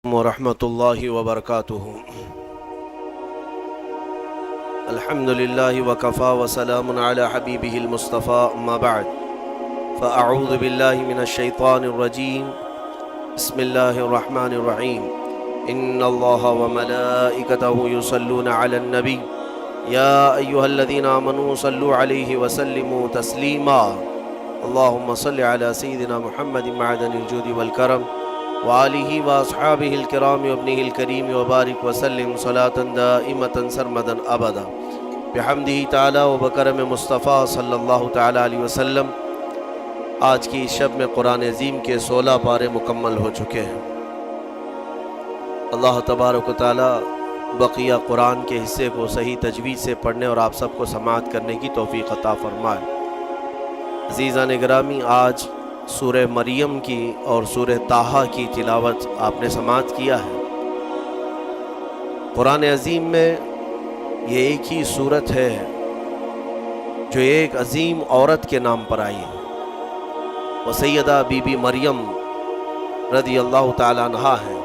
ورحمة الله وبركاته. الحمد لله وكفى وسلام على حبيبه المصطفى، أما بعد فأعوذ بالله من الشيطان الرجيم. بسم الله الرحمن الرحيم. إن الله وملائكته يصلون على النبي يا أيها الذين آمنوا صلوا عليه وسلموا تسليما. اللهم صل على سيدنا محمد معدن الجود والكرم وآلہ واصحابہ الکرام وابنہ الکریم وبارک وسلم صلاۃ دائمۃ سرمدا ابدا بحمدہ تعالی وبکرم مصطفیٰ صلی اللہ تعالی علیہ وسلم. آج کی شب میں قرآن عظیم کے 16 پارے مکمل ہو چکے ہیں. اللہ تبارک و تعالی بقیہ قرآن کے حصے کو صحیح تجوید سے پڑھنے اور آپ سب کو سماعت کرنے کی توفیق عطا فرمائے. عزیزان گرامی، آج سورہ مریم کی اور سورہ طٰہٰ کی تلاوت آپ نے سماعت کیا ہے. قرآن عظیم میں یہ ایک ہی سورت ہے جو ایک عظیم عورت کے نام پر آئی ہے. وہ سیدہ بی بی مریم رضی اللہ تعالیٰ عنہا ہے.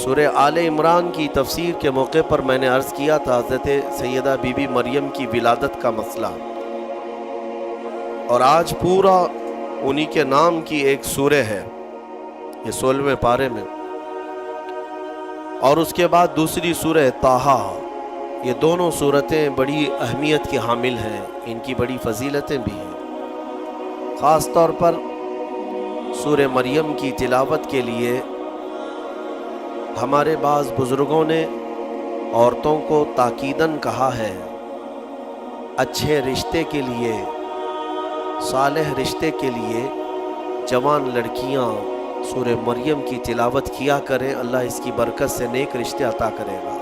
سورہ آل عمران کی تفسیر کے موقع پر میں نے عرض کیا تھا حضرت سیدہ بی بی مریم کی ولادت کا مسئلہ، اور آج پورا انہی کے نام کی ایک سورہ ہے، یہ 16ویں پارے میں، اور اس کے بعد دوسری سورہ طٰہٰ. یہ دونوں سورتیں بڑی اہمیت کی حامل ہیں، ان کی بڑی فضیلتیں بھی ہیں. خاص طور پر سورہ مریم کی تلاوت کے لیے ہمارے بعض بزرگوں نے عورتوں کو تاکیداً کہا ہے، اچھے رشتے کے لیے، صالح رشتے کے لیے جوان لڑکیاں سورہ مریم کی تلاوت کیا کریں، اللہ اس کی برکت سے نیک رشتے عطا کرے گا.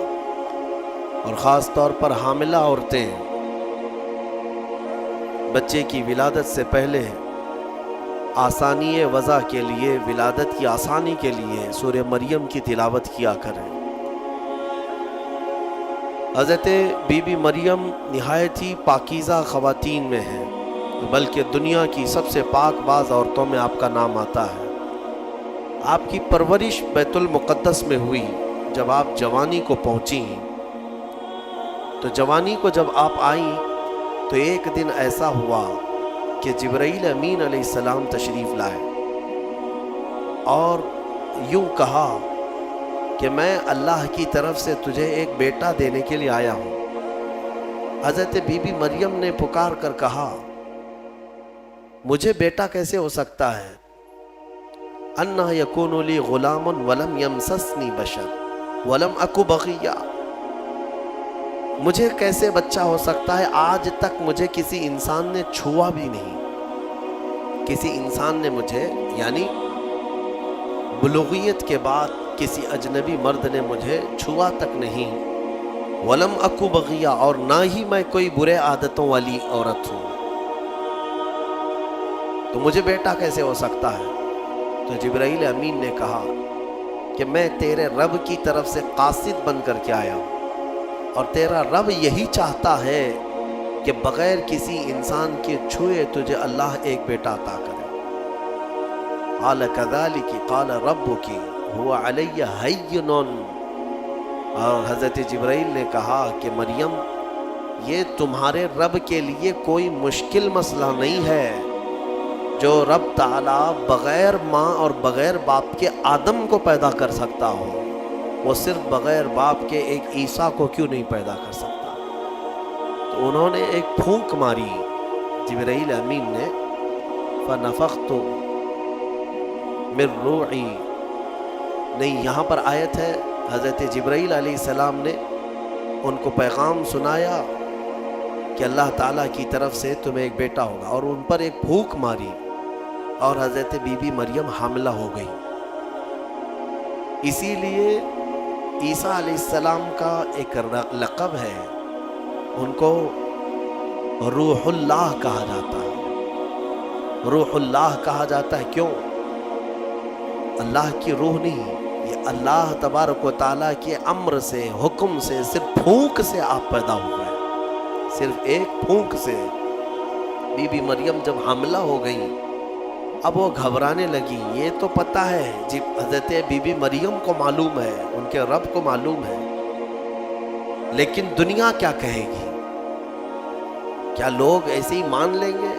اور خاص طور پر حاملہ عورتیں بچے کی ولادت سے پہلے آسانی وضع کے لیے، ولادت کی آسانی کے لیے سورہ مریم کی تلاوت کیا کریں. حضرت بی بی مریم نہایت ہی پاکیزہ خواتین میں ہیں، بلکہ دنیا کی سب سے پاک باز عورتوں میں آپ کا نام آتا ہے. آپ کی پرورش بیت المقدس میں ہوئی. جب آپ جوانی کو پہنچی تو جوانی کو جب آپ آئیں تو ایک دن ایسا ہوا کہ جبرائیل امین علیہ السلام تشریف لائے اور یوں کہا کہ میں اللہ کی طرف سے تجھے ایک بیٹا دینے کے لیے آیا ہوں. حضرت بی بی مریم نے پکار کر کہا، مجھے بیٹا کیسے ہو سکتا ہے؟ اَنَّا يَكُونُ لِي غُلَامٌ وَلَمْ يَمْسَسْنِي بَشَرٌ وَلَمْ أَكُ بَغِيًّا. مجھے کیسے بچہ ہو سکتا ہے؟ آج تک مجھے کسی انسان نے چھوا بھی نہیں. کسی انسان نے مجھے، یعنی بلوغیت کے بعد کسی اجنبی مرد نے مجھے چھوا تک نہیں. وَلَمْ أَكُ بَغِيًّا، اور نہ ہی میں کوئی برے عادتوں والی عورت ہوں، تو مجھے بیٹا کیسے ہو سکتا ہے؟ تو جبرائیل امین نے کہا کہ میں تیرے رب کی طرف سے قاصد بن کر کے آیا ہوں، اور تیرا رب یہی چاہتا ہے کہ بغیر کسی انسان کے چھوئے تجھے اللہ ایک بیٹا عطا کرے. قال كذلك قال ربك هو علي هين. اور حضرت جبرائیل نے کہا کہ مریم، یہ تمہارے رب کے لیے کوئی مشکل مسئلہ نہیں ہے. جو رب تعالیٰ بغیر ماں اور بغیر باپ کے آدم کو پیدا کر سکتا ہو، وہ صرف بغیر باپ کے ایک عیسیٰ کو کیوں نہیں پیدا کر سکتا؟ تو انہوں نے ایک پھونک ماری جبرائیل امین نے، فَنَفَخْتُ مِن رُوحِي. نہیں، یہاں پر آیت ہے حضرت جبرائیل علیہ السلام نے ان کو پیغام سنایا کہ اللہ تعالیٰ کی طرف سے تمہیں ایک بیٹا ہوگا، اور ان پر ایک پھونک ماری اور حضرت بی بی مریم حاملہ ہو گئی. اسی لیے عیسیٰ علیہ السلام کا ایک لقب ہے، ان کو روح اللہ کہا جاتا ہے. روح اللہ کہا جاتا ہے کیوں؟ اللہ کی روح نہیں، یہ اللہ تبارک و تعالیٰ کے امر سے، حکم سے، صرف پھونک سے آپ پیدا ہوئے. صرف ایک پھونک سے بی بی مریم جب حاملہ ہو گئیں اب وہ گھبرانے لگی. یہ تو پتہ ہے جی حضرت بی بی مریم کو معلوم ہے, ان کے رب کو معلوم ہے, لیکن دنیا کیا کہے گی؟ کیا لوگ ایسے ہی مان لیں گے؟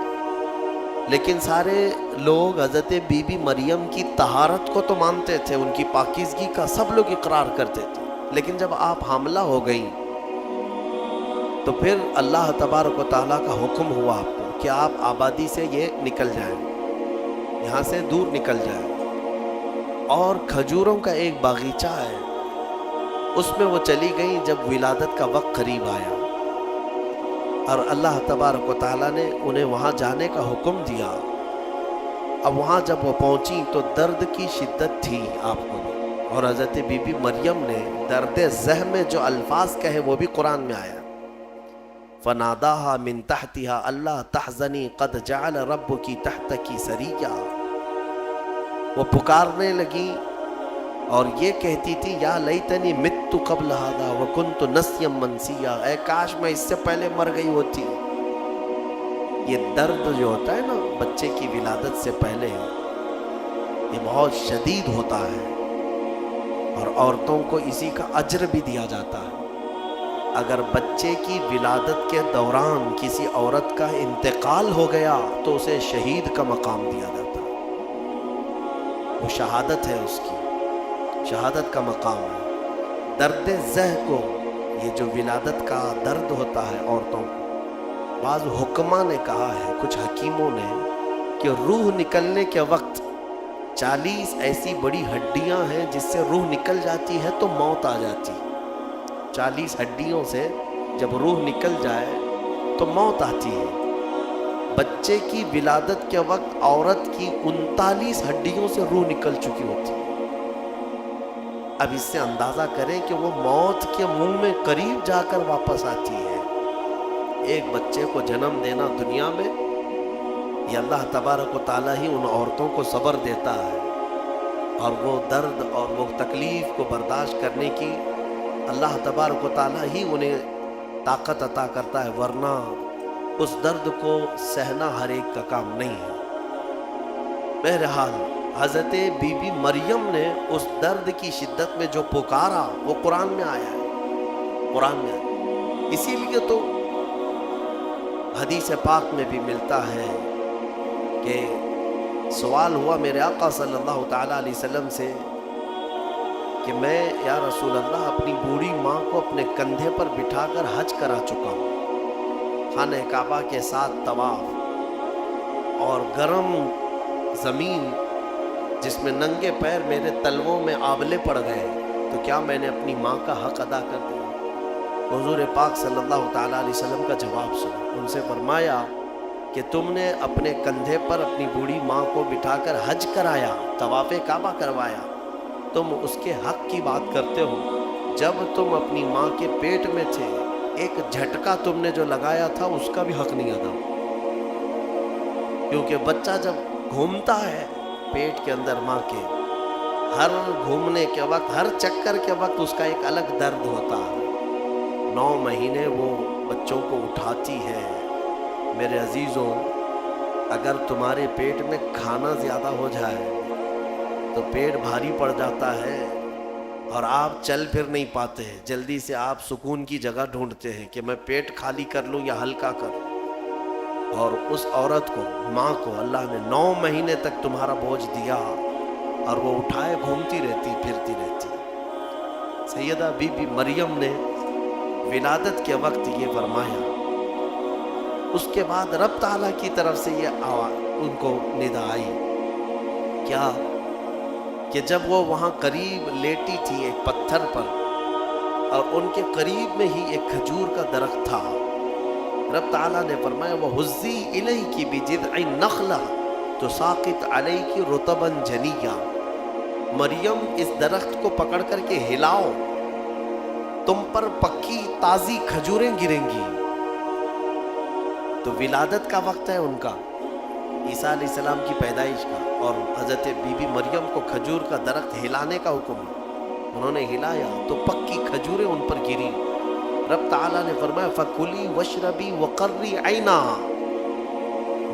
لیکن سارے لوگ حضرت بی بی مریم کی طہارت کو تو مانتے تھے, ان کی پاکیزگی کا سب لوگ اقرار کرتے تھے. لیکن جب آپ حاملہ ہو گئیں تو پھر اللہ تبارک و تعالیٰ کا حکم ہوا آپ کو کہ آپ آبادی سے یہ نکل جائیں, یہاں سے دور نکل جائیں. اور کھجوروں کا ایک باغیچہ ہے, اس میں وہ چلی گئیں جب ولادت کا وقت قریب آیا, اور اللہ تبارک و تعالیٰ نے انہیں وہاں جانے کا حکم دیا. اب وہاں جب وہ پہنچی تو درد کی شدت تھی آپ کو بھی, اور حضرت بی بی مریم نے درد زہ میں جو الفاظ کہے وہ بھی قرآن میں آیا. فَنَادَاهَا مِن تَحْتِهَا أَلَّا تَحْزَنِي قَدْ جَعَلَ رَبُّكِ تَحْتَكِ سَرِيًّا. وہ پکارنے لگی اور یہ کہتی تھی یا لیتنی مت قبل هذا وکنت نسیا منسیا, اے کاش میں اس سے پہلے مر گئی ہوتی. یہ درد جو ہوتا ہے نا بچے کی ولادت سے پہلے, یہ بہت شدید ہوتا ہے, اور عورتوں کو اسی کا اجر بھی دیا جاتا ہے. اگر بچے کی ولادت کے دوران کسی عورت کا انتقال ہو گیا تو اسے شہید کا مقام دیا جاتا ہے. وہ شہادت ہے, اس کی شہادت کا مقام ہے. درد زہ کو, یہ جو ولادت کا درد ہوتا ہے عورتوں کو, بعض حکماء نے کہا ہے, کچھ حکیموں نے, کہ روح نکلنے کے وقت 40 ایسی بڑی ہڈیاں ہیں جس سے روح نکل جاتی ہے تو موت آ جاتی. 40 ہڈیوں سے جب روح نکل جائے تو موت آتی ہے. بچے کی ولادت کے وقت عورت کی 39 ہڈیوں سے روح نکل چکی ہوتی ہے. اب اس سے اندازہ کریں کہ وہ موت کے منہ میں قریب جا کر واپس آتی ہے. ایک بچے کو جنم دینا دنیا میں, یہ اللہ تبارک و تعالیٰ ہی ان عورتوں کو صبر دیتا ہے, اور وہ درد اور وہ تکلیف کو برداشت کرنے کی اللہ تبارک و تعالیٰ ہی انہیں طاقت عطا کرتا ہے, ورنہ اس درد کو سہنا ہر ایک کا کام نہیں ہے. بہرحال حضرت بی بی مریم نے اس درد کی شدت میں جو پکارا وہ قرآن میں آیا ہے, قرآن میں آیا. اسی لیے تو حدیث پاک میں بھی ملتا ہے کہ سوال ہوا میرے آقا صلی اللہ تعالیٰ علیہ وسلم سے کہ میں یا رسول اللہ اپنی بوڑھی ماں کو اپنے کندھے پر بٹھا کر حج کرا چکا ہوں, خانہ کعبہ کے ساتھ طواف, اور گرم زمین جس میں ننگے پیر میرے تلووں میں آبلے پڑ گئے, تو کیا میں نے اپنی ماں کا حق ادا کر دیا؟ حضور پاک صلی اللہ تعالیٰ علیہ وسلم کا جواب سنا. ان سے فرمایا کہ تم نے اپنے کندھے پر اپنی بوڑھی ماں کو بٹھا کر حج کرایا, طواف کعبہ کروایا, تم اس کے حق کی بات کرتے ہو. جب تم اپنی ماں کے پیٹ میں تھے ایک جھٹکا تم نے جو لگایا تھا اس کا بھی حق نہیں ادا, کیونکہ بچہ جب گھومتا ہے پیٹ کے اندر ماں کے, ہر گھومنے کے وقت, ہر چکر کے وقت اس کا ایک الگ درد ہوتا ہے. 9 مہینے وہ بچوں کو اٹھاتی ہے. میرے عزیزوں, اگر تمہارے پیٹ میں کھانا زیادہ ہو جائے تو پیٹ بھاری پڑ جاتا ہے اور آپ چل پھر نہیں پاتے. جلدی سے آپ سکون کی جگہ ڈھونڈتے ہیں کہ میں پیٹ خالی کر لوں یا ہلکا کروں. اور اس عورت کو, ماں کو اللہ نے 9 مہینے تک تمہارا بوجھ دیا اور وہ اٹھائے گھومتی رہتی, پھرتی رہتی. سیدہ بی بی مریم نے ولادت کے وقت یہ فرمایا. اس کے بعد رب تعالیٰ کی طرف سے یہ آواز ان کو ندا آئی, کیا کہ جب وہ وہاں قریب لیٹی تھی ایک پتھر پر, اور ان کے قریب میں ہی ایک کھجور کا درخت تھا, رب تعالیٰ نے فرمایا وَهُزِّي إِلَيْكِ بِجِذْعِ النَّخْلَةِ تُسَاقِطْ عَلَيْكِ رُطَبًا جَنِيًّا. مریم اس درخت کو پکڑ کر کے ہلاؤ, تم پر پکی تازی کھجوریں گریں گی. تو ولادت کا وقت ہے ان کا, عیسیٰ علیہ السلام کی پیدائش کا, اور حضرت بی بی مریم کو کھجور کا درخت ہلانے کا حکم ہے. انہوں نے ہلایا تو پکی کھجوریں ان پر گری. رب تعالیٰ نے فرمایا فَكُلِي وَاشْرَبِي وَقَرِّي عَيْنَا.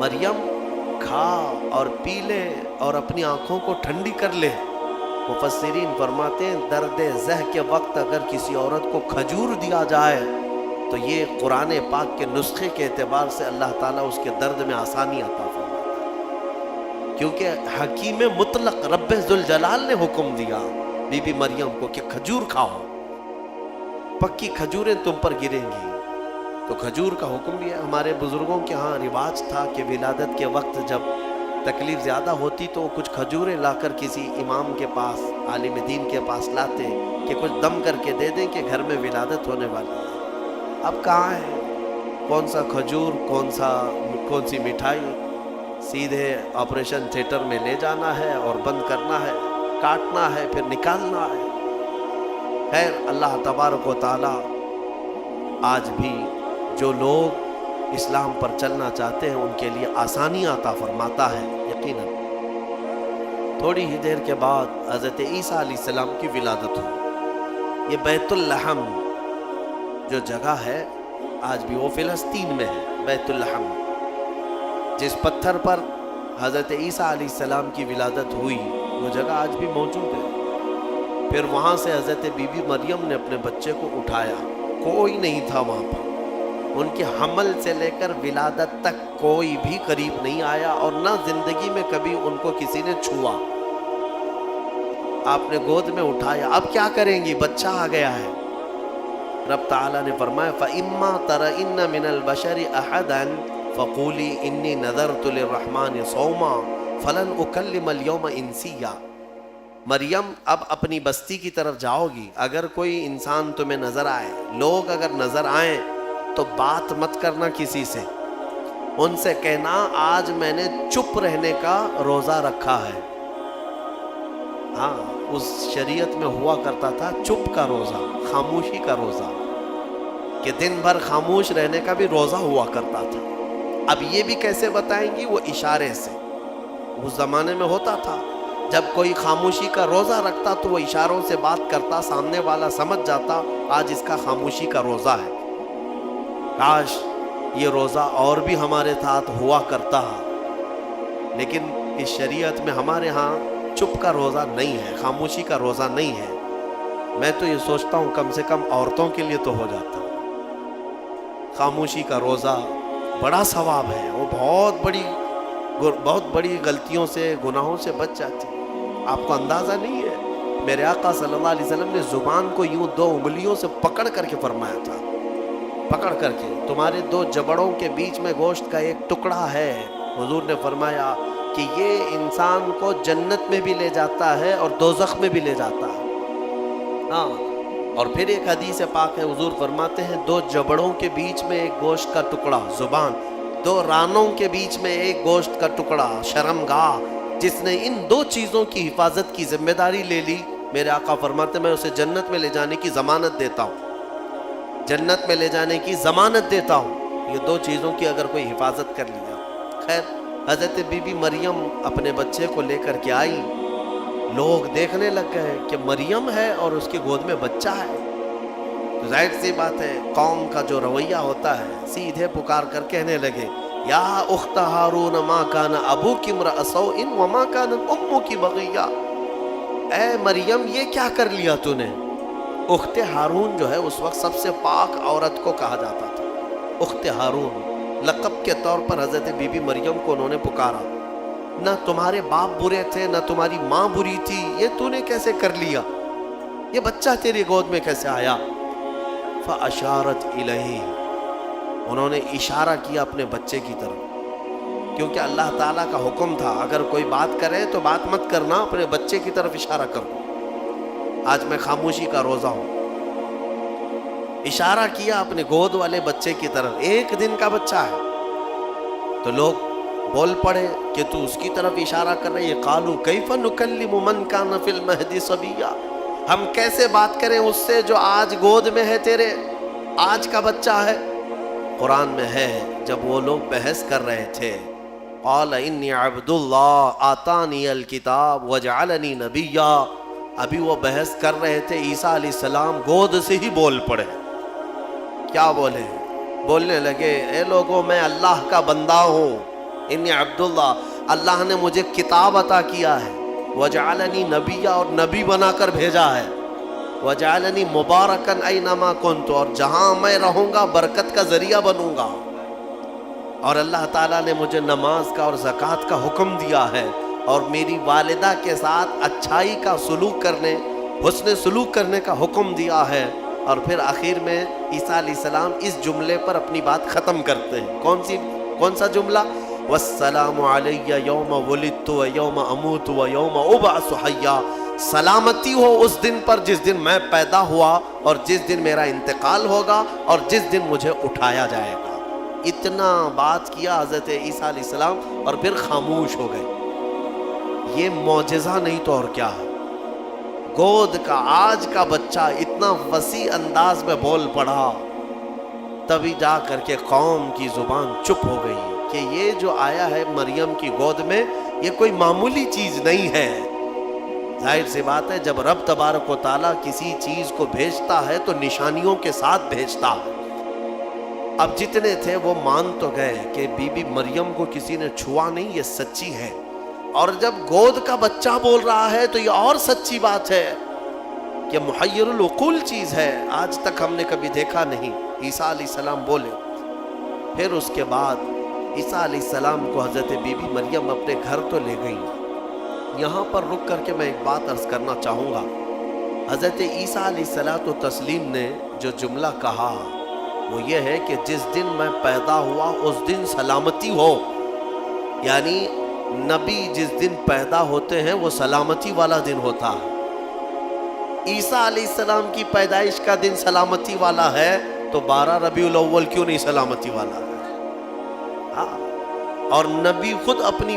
مریم کھا اور پی لے اور اپنی آنکھوں کو ٹھنڈی کر لے۔ مفسرین فرماتے ہیں درد زہ کے وقت اگر کسی عورت کو کھجور دیا جائے تو یہ قرآن پاک کے نسخے کے اعتبار سے اللہ تعالیٰ اس کے درد میں آسانی عطا فرماتا ہے، کیونکہ حکیم مطلق رب ذوالجلال نے حکم دیا بی بی مریم کو کہ کھجور کھاؤ، پکی کھجوریں تم پر گریں گی۔ تو کھجور کا حکم بھی ہے۔ ہمارے بزرگوں کے ہاں رواج تھا کہ ولادت کے وقت جب تکلیف زیادہ ہوتی تو کچھ کھجوریں لا کر کسی امام کے پاس، عالم دین کے پاس لاتے کہ کچھ دم کر کے دے دیں کہ گھر میں ولادت ہونے والی ہے۔ اب کہاں ہے کون سا کھجور، کون سی مٹھائی، سیدھے آپریشن تھیٹر میں لے جانا ہے اور بند کرنا ہے، کاٹنا ہے پھر نکالنا ہے۔ خیر، اللہ تبارک و تعالی آج بھی جو لوگ اسلام پر چلنا چاہتے ہیں ان کے لیے آسانی عطا فرماتا ہے۔ یقیناً تھوڑی ہی دیر کے بعد حضرت عیسیٰ علیہ السلام کی ولادت ہوئی۔ یہ بیت اللحم جو جگہ ہے آج بھی وہ فلسطین میں ہے۔ بیت اللحم جس پتھر پر حضرت عیسیٰ علیہ السلام کی ولادت ہوئی وہ جگہ آج بھی موجود ہے۔ پھر وہاں سے حضرت بی بی مریم نے اپنے بچے کو اٹھایا، کوئی نہیں تھا وہاں پر، ان کے حمل سے لے کر ولادت تک کوئی بھی قریب نہیں آیا اور نہ زندگی میں کبھی ان کو کسی نے چھوا۔ آپ نے گود میں اٹھایا، اب کیا کریں گی، بچہ آ گیا ہے۔ رب تعالیٰ نے فرمایا فَإِمَّا تَرَئِنَّ مِنَ الْبَشَرِ أَحَدًا فَقُولِي إِنِّي نَذَرْتُ لِلرَّحْمَنِ صَوْمًا فَلَنْ أُكَلِّمَ الْيَوْمَ إِنسِيًّا۔ مریم اب اپنی بستی کی طرف جاؤ گی، اگر کوئی انسان تمہیں نظر آئے، لوگ اگر نظر آئیں تو بات مت کرنا کسی سے، ان سے کہنا آج میں نے چپ رہنے کا روزہ رکھا ہے۔ ہاں، اس شریعت میں ہوا کرتا تھا چپ کا روزہ، خاموشی کا روزہ، کہ دن بھر خاموش رہنے کا بھی روزہ ہوا کرتا تھا۔ اب یہ بھی کیسے بتائیں گی، وہ اشارے سے۔ اس زمانے میں ہوتا تھا جب کوئی خاموشی کا روزہ رکھتا تو وہ اشاروں سے بات کرتا، سامنے والا سمجھ جاتا آج اس کا خاموشی کا روزہ ہے۔ کاش یہ روزہ اور بھی ہمارے ساتھ ہوا کرتا ہے، لیکن اس شریعت میں ہمارے ہاں چپ کا روزہ نہیں ہے، خاموشی کا روزہ نہیں ہے۔ میں تو یہ سوچتا ہوں کم سے کم عورتوں کے لیے تو ہو جاتا۔ خاموشی کا روزہ بڑا ثواب ہے، وہ بہت بڑی غلطیوں سے، گناہوں سے بچ جاتی۔ آپ کو اندازہ نہیں ہے، میرے آقا صلی اللہ علیہ وسلم نے زبان کو یوں 2 انگلیوں سے پکڑ کر کے فرمایا تھا، پکڑ کر کے، تمہارے 2 جبڑوں کے بیچ میں گوشت کا ایک ٹکڑا ہے، حضور نے فرمایا کہ یہ انسان کو جنت میں بھی لے جاتا ہے اور دوزخ میں بھی لے جاتا ہے۔ ہاں، اور پھر ایک حدیث پاک ہے، حضور فرماتے ہیں 2 جبڑوں کے بیچ میں ایک گوشت کا ٹکڑا، زبان، 2 رانوں کے بیچ میں ایک گوشت کا ٹکڑا، شرمگاہ، جس نے ان 2 چیزوں کی حفاظت کی ذمہ داری لے لی، میرے آقا فرماتے میں اسے جنت میں لے جانے کی ضمانت دیتا ہوں، جنت میں لے جانے کی ضمانت دیتا ہوں۔ یہ 2 چیزوں کی اگر کوئی حفاظت کر لیا۔ خیر، حضرت بی بی مریم اپنے بچے کو لے کر کے آئی، لوگ دیکھنے لگ گئے کہ مریم ہے اور اس کی گود میں بچہ ہے، تو ظاہر سی بات ہے قوم کا جو رویہ ہوتا ہے، سیدھے پکار کر کہنے لگے یا اخت ہارون ما کان ابوک امرأ سوء وما کانت امک بغیہ، اے مریم یہ کیا کر لیا تو نے۔ اخت ہارون جو ہے اس وقت سب سے پاک عورت کو کہا جاتا تھا، اخت ہارون، لقب کے طور پر حضرت بی بی مریم کو انہوں نے پکارا۔ نہ تمہارے باپ برے تھے نہ تمہاری ماں بری تھی، یہ تو نے کیسے کر لیا، یہ بچہ تیری گود میں کیسے آیا۔ فاشارت الیہ، انہوں نے اشارہ کیا اپنے بچے کی طرف، کیونکہ اللہ تعالیٰ کا حکم تھا اگر کوئی بات کرے تو بات مت کرنا، اپنے بچے کی طرف اشارہ کرو، آج میں خاموشی کا روزہ ہوں۔ اشارہ کیا اپنے گود والے بچے کی طرف، 1 دن کا بچہ ہے، تو لوگ بول پڑے کہ تو اس کی طرف اشارہ کر رہے، قالوا کیف نکلم من کان فی المہد صبیا، ہم کیسے بات کریں اس سے جو آج گود میں ہے تیرے، آج کا بچہ ہے۔ قرآن میں ہے جب وہ لوگ بحث کر رہے تھے، قال انی عبد اللہ آتانی الکتاب وجعلنی نبیا، ابھی وہ بحث کر رہے تھے، عیسیٰ علیہ السلام گود سے ہی بول پڑے۔ کیا بولے؟ بولنے لگے اے لوگوں میں اللہ کا بندہ ہوں، انی عبداللہ، اللہ نے مجھے کتاب عطا کیا ہے، وجعلنی نبیّا، اور نبی بنا کر بھیجا ہے، وجعلنی مبارکن اینما کنت، اور جہاں میں رہوں گا برکت کا ذریعہ بنوں گا، اور اللہ تعالیٰ نے مجھے نماز کا اور زکوٰۃ کا حکم دیا ہے، اور میری والدہ کے ساتھ اچھائی کا سلوک کرنے، حسن سلوک کرنے کا حکم دیا ہے۔ اور پھر آخر میں عیسیٰ علیہ السلام اس جملے پر اپنی بات ختم کرتے ہیں۔ کون سا جملہ؟ والسلام علی یوم ولدت و یوم اموت و یوم ابعث حیا، سلامتی ہو اس دن پر جس دن میں پیدا ہوا اور جس دن میرا انتقال ہوگا اور جس دن مجھے اٹھایا جائے گا۔ اتنا بات کیا حضرت عیسیٰ علیہ السلام اور پھر خاموش ہو گئے۔ یہ معجزہ نہیں تو اور کیا ہے؟ گود کا آج کا بچہ اتنا وسیع انداز میں بول پڑا، تبھی جا کر کے قوم کی زبان چپ ہو گئی کہ یہ جو آیا ہے مریم کی گود میں، یہ کوئی معمولی چیز نہیں ہے۔ ظاہر سی بات ہے، جب رب تبارک و تعالیٰ کسی چیز کو بھیجتا ہے تو نشانیوں کے ساتھ بھیجتا ہے۔ اب جتنے تھے وہ مان تو گئے کہ بی بی مریم کو کسی نے چھوا نہیں، یہ سچی ہے، اور جب گود کا بچہ بول رہا ہے تو یہ اور سچی بات ہے کہ محیر العقول چیز ہے، آج تک ہم نے کبھی دیکھا نہیں۔ عیسیٰ علیہ السلام بولے۔ پھر اس کے بعد عیسیٰ علیہ السلام کو حضرت بی بی مریم اپنے گھر تو لے گئی۔ یہاں پر رک کر کے میں ایک بات عرض کرنا چاہوں گا۔ حضرت عیسیٰ علیہ السلام نے جو جملہ کہا وہ یہ ہے کہ جس دن میں پیدا ہوا اس دن سلامتی ہو، یعنی نبی جس دن پیدا ہوتے ہیں وہ سلامتی والا دن ہوتا ہے۔ عیسیٰ علیہ السلام کی پیدائش کا دن سلامتی والا ہے تو 12 ربیع الاول کیوں نہیں سلامتی والا ہے؟ اور نبی خود اپنی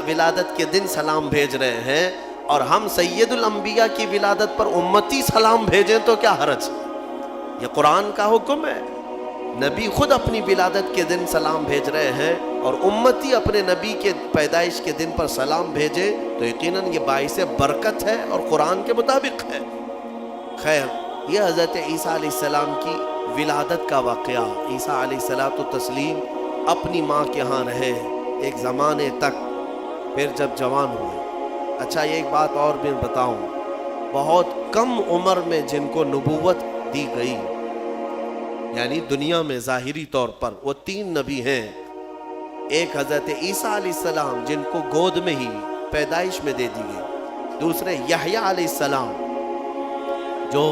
ولادت کے دن سلام بھیج رہے ہیں، اور ہم سید الانبیاء کی ولادت پر امتی سلام بھیجیں تو کیا حرج؟ یہ قرآن کا حکم ہے۔ نبی خود اپنی ولادت کے دن سلام بھیج رہے ہیں اور امتی اپنے نبی کے پیدائش کے دن پر سلام بھیجے تو یقیناً یہ باعث برکت ہے اور قرآن کے مطابق ہے۔ خیر، یہ حضرت عیسیٰ علیہ السلام کی ولادت کا واقعہ۔ عیسیٰ علیہ السلام اپنی ماں کے ہاں رہے ایک زمانے تک، پھر جب جوان ہوئے۔ اچھا، یہ ایک بات اور بھی بتاؤں، بہت کم عمر میں جن کو نبوت دی گئی، یعنی دنیا میں ظاہری طور پر وہ 3 نبی ہیں۔ ایک حضرت عیسیٰ علیہ السلام جن کو گود میں ہی پیدائش میں دے دی گئی، دوسرے یحییٰ علیہ السلام جو